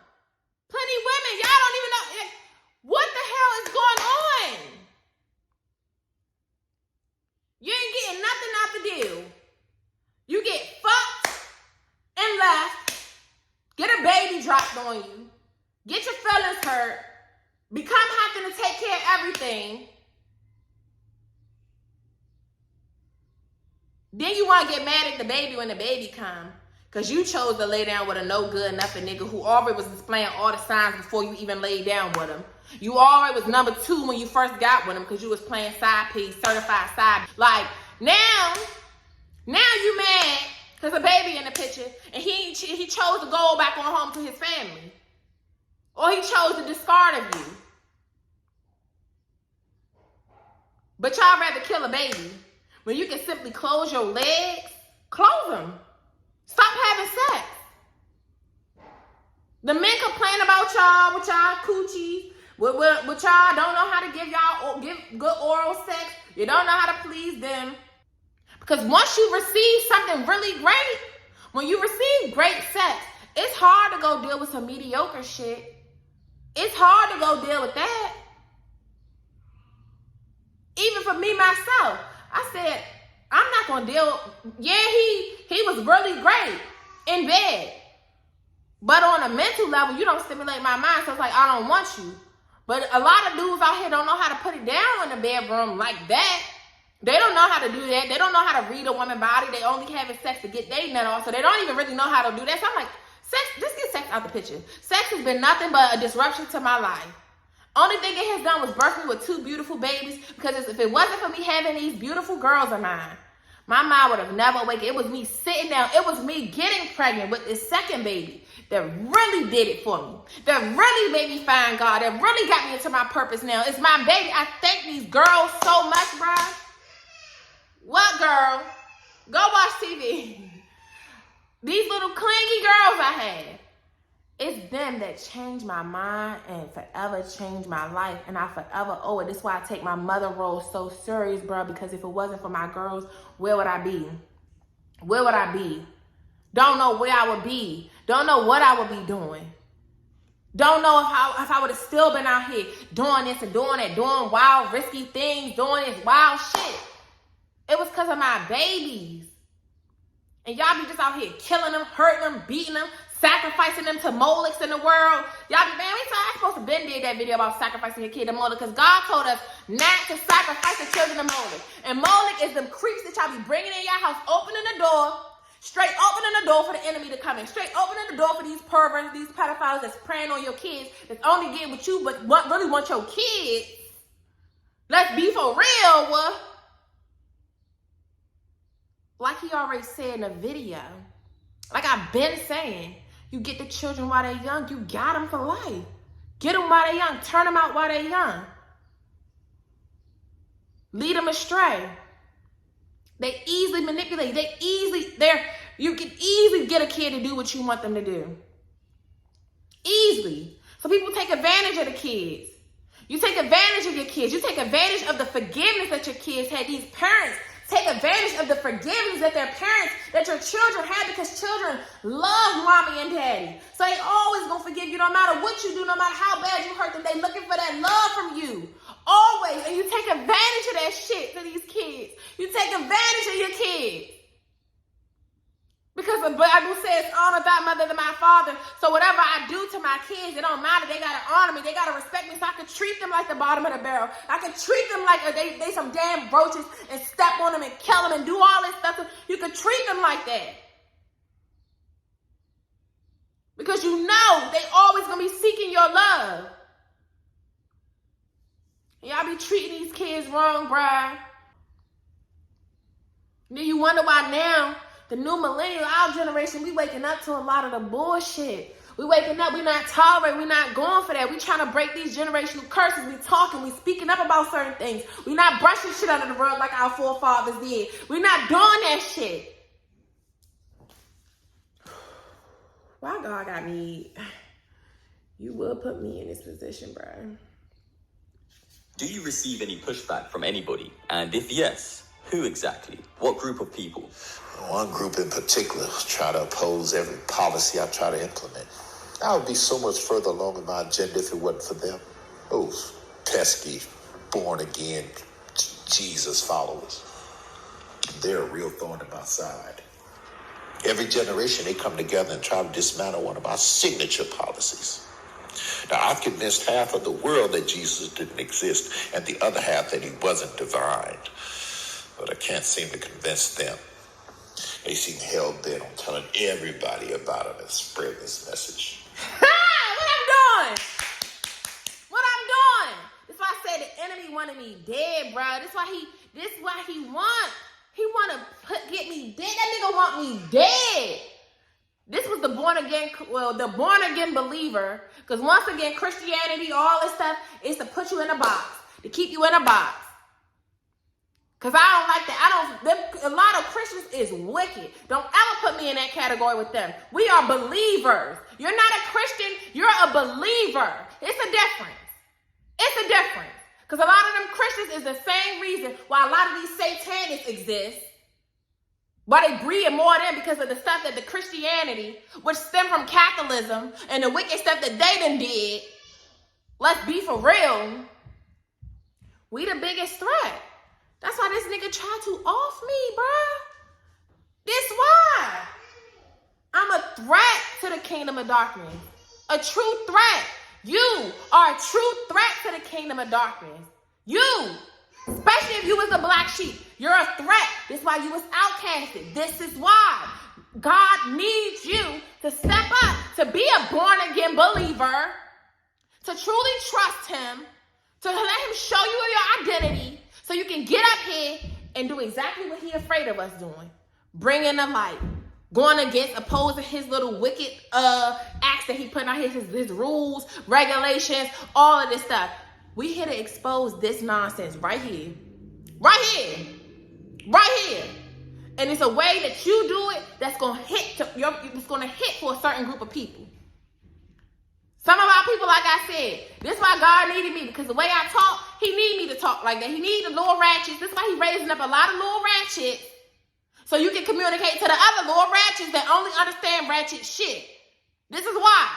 Plenty of women, y'all don't even know. What the hell is going on? You ain't getting nothing out the deal. You get fucked and left. Get a baby dropped on you. Get your feelings hurt. Become having to take care of everything. Then you want to get mad at the baby when the baby come. Because you chose to lay down with a no good nothing nigga who already was displaying all the signs before you even laid down with him. You already was number 2 when you first got with him because you was playing side piece, certified side. Like, now you mad because a baby in the picture and he chose to go back on home to his family. Or he chose to discard of you. But y'all rather kill a baby when you can simply close your legs. Close them. Stop having sex. The men complain about y'all with y'all coochies, with y'all don't know how to give good oral sex. You don't know how to please them. Because once you receive something really great, when you receive great sex, it's hard to go deal with some mediocre shit. It's hard to go deal with that. Even for me, myself, I said, I'm not going to deal. Yeah, he was really great in bed. But on a mental level, you don't stimulate my mind. So it's like, I don't want you. But a lot of dudes out here don't know how to put it down in the bedroom like that. They don't know how to do that. They don't know how to read a woman's body. They only having sex to get their nut off. So they don't even really know how to do that. So I'm like, sex, just get sex out the picture. Sex has been nothing but a disruption to my life. Only thing it has done was birth me with 2 beautiful babies, because if it wasn't for me having these beautiful girls of mine, my mom would have never awakened. It was me sitting down. It was me getting pregnant with this second baby that really did it for me, that really made me find God, that really got me into my purpose now. It's my baby. I thank these girls so much, bruh. What girl? Go watch TV. These little clingy girls I had. It's them that changed my mind and forever changed my life. And I forever owe it. That's why I take my mother role so serious, bro. Because if it wasn't for my girls, where would I be? Where would I be? Don't know where I would be. Don't know what I would be doing. Don't know if I would have still been out here doing this and doing that, doing wild, risky things, doing this wild shit. It was because of my babies. And y'all be just out here killing them, hurting them, beating them, sacrificing them to Molochs in the world. Y'all be, man, I supposed to been did that video about sacrificing your kid to Moloch, because God told us not to sacrifice the children to Moloch. And Moloch is them creeps that y'all be bringing in your house, opening the door, straight opening the door for the enemy to come in, straight opening the door for these perverts, these pedophiles that's preying on your kids, that's only getting with you, but really want your kids. Let's be for real, what? Like he already said in the video, like I've been saying, you get the children while they're young, you got them for life. Get them while they're young, turn them out while they're young. Lead them astray. They easily manipulate. You can easily get a kid to do what you want them to do. Easily. So people take advantage of the kids. You take advantage of your kids. You take advantage of the forgiveness that your kids had. These parents take advantage of the forgiveness that their parents, that your children have, because children love mommy and daddy. So they always gonna forgive you no matter what you do, no matter how bad you hurt them. They looking for that love from you. Always. And you take advantage of that shit to these kids. You take advantage of your kids. Because the Bible says, honor thy mother than my father. So whatever I do to my kids, it don't matter. They got to honor me. They got to respect me, so I can treat them like the bottom of the barrel. I can treat them like they some damn roaches and step on them and kill them and do all this stuff. You can treat them like that. Because you know they always going to be seeking your love. And y'all be treating these kids wrong, bruh. And then you wonder why now, the new millennial, our generation, we waking up to a lot of the bullshit. We waking up, we not tolerating, we not going for that. We trying to break these generational curses. We talking, we speaking up about certain things. We not brushing shit under the rug like our forefathers did. We not doing that shit. Why God got me? You will put me in this position, bro. Do you receive any pushback from anybody? And if yes, who exactly? What group of people? One group in particular try to oppose every policy I try to implement. I would be so much further along in my agenda if it wasn't for them. Those pesky, born-again Jesus followers. They're a real thorn in my side. Every generation, they come together and try to dismantle one of our signature policies. Now, I've convinced half of the world that Jesus didn't exist, and the other half that he wasn't divine. But I can't seem to convince them. They seem hell-bent on telling everybody about him and spreading this message. What I'm doing? That's why I said the enemy wanted me dead, bro. That's why he want. He want to get me dead. That nigga want me dead. This was the born again believer. Because once again, Christianity, all this stuff, is to put you in a box. To keep you in a box. Because I don't like that. A lot of Christians is wicked. Don't ever put me in that category with them. We are believers. You're not a Christian. You're a believer. It's a difference. It's a difference. Because a lot of them Christians is the same reason why a lot of these satanists exist. Why they breed more of them, because of the stuff that the Christianity, which stem from Catholicism, and the wicked stuff that they done did. Let's be for real. We the biggest threat. That's why this nigga tried to off me, bruh. This why. I'm a threat to the kingdom of darkness. A true threat. You are a true threat to the kingdom of darkness. You. Especially if you was a black sheep. You're a threat. This is why you was outcasted. This is why. God needs you to step up, to be a born-again believer, to truly trust him, to let him show you your identity so you can get up here and do exactly what he's afraid of us doing. Bringing the light. Going against, opposing his little wicked acts that he put out his rules, regulations, all of this stuff. We here to expose this nonsense right here. Right here. Right here. And it's a way that you do it that's gonna hit for a certain group of people. Some of our people, like I said, this is why God needed me, because the way I talk, he need me to talk like that. He need the little ratchets. This is why he raising up a lot of little ratchets, so you can communicate to the other little ratchets that only understand ratchet shit. This is why.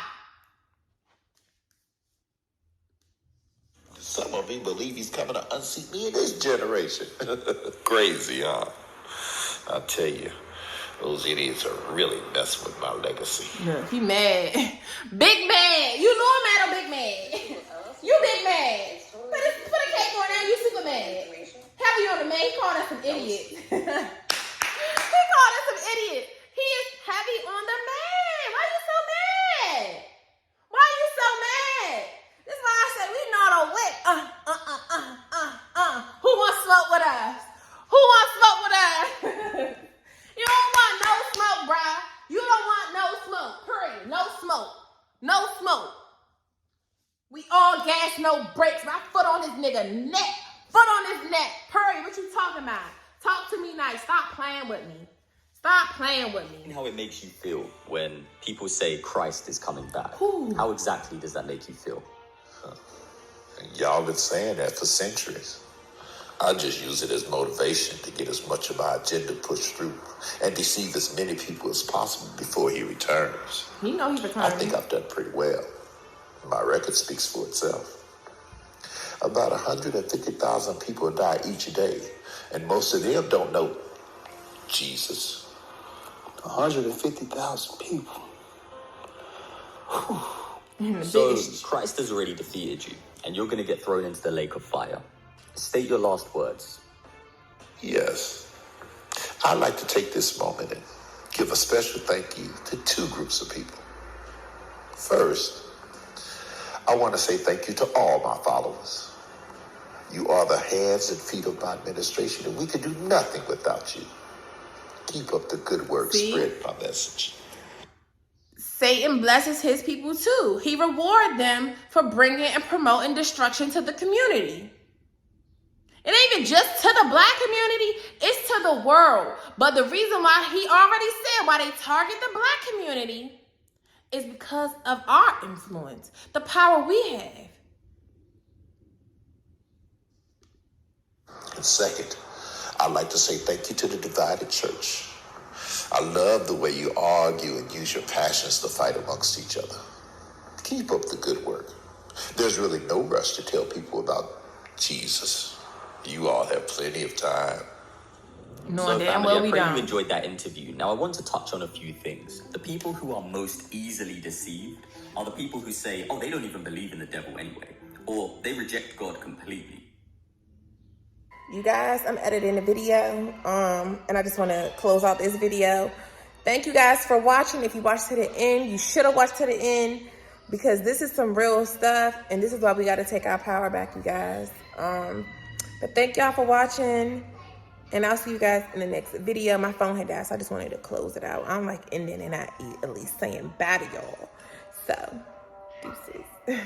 Some of you believe he's coming to unseat me in this generation. Crazy, huh? I'll tell you, those idiots are really messing with my legacy. Yeah, he mad. Big mad. You know I'm mad or big mad. You big mad. Put a cake on there. You super mad. Heavy on the man. He called us some idiots. He called us some idiots. He is heavy on the man. Why you so mad? Why you so mad? This is why I said we not a whip. Who wants smoke with us? Who wants smoke with us? You don't want no smoke, bruh. You don't want no smoke. Period. No smoke. No smoke. We all gas, no brakes. My foot on this nigga neck. Foot on his neck. Period. What you talking about? Talk to me nice. Stop playing with me. Stop playing with me. How it makes you feel when people say Christ is coming back. Ooh. How exactly does that make you feel? Y'all been saying that for centuries. I just use it as motivation to get as much of my agenda pushed through and deceive as many people as possible before he returns. You know he's I returning. think I've done pretty well. My record speaks for itself. About 150,000 people die each day, and most of them don't know Jesus. 150,000 people. So Christ has already defeated you, and you're going to get thrown into the lake of fire. State your last words. Yes. I'd like to take this moment and give a special thank you to two groups of people. First, I want to say thank you to all my followers. You are the hands and feet of my administration, and we could do nothing without you. Keep up the good work, spread my message. Satan blesses his people too. He rewards them for bringing and promoting destruction to the community. It ain't even just to the black community, it's to the world. But the reason why he already said why they target the black community is because of our influence, the power we have. And second, I'd like to say thank you to the divided church. I love the way you argue and use your passions to fight amongst each other. Keep up the good work. There's really no rush to tell people about Jesus. You all have plenty of time. Knowing So, damn family, well I we pray you don't. enjoyed that interview. Now, I want to touch on a few things. The people who are most easily deceived are the people who say, oh, they don't even believe in the devil anyway, or they reject God completely. You guys, I'm editing the video, and I just want to close out this video. Thank you guys for watching. If you watched to the end, you should have watched to the end, because this is some real stuff, and this is why we got to take our power back, you guys. But thank y'all for watching, and I'll see you guys in the next video. My phone had died, so I just wanted to close it out. I'm like ending and not at least saying bye to y'all. So, deuces.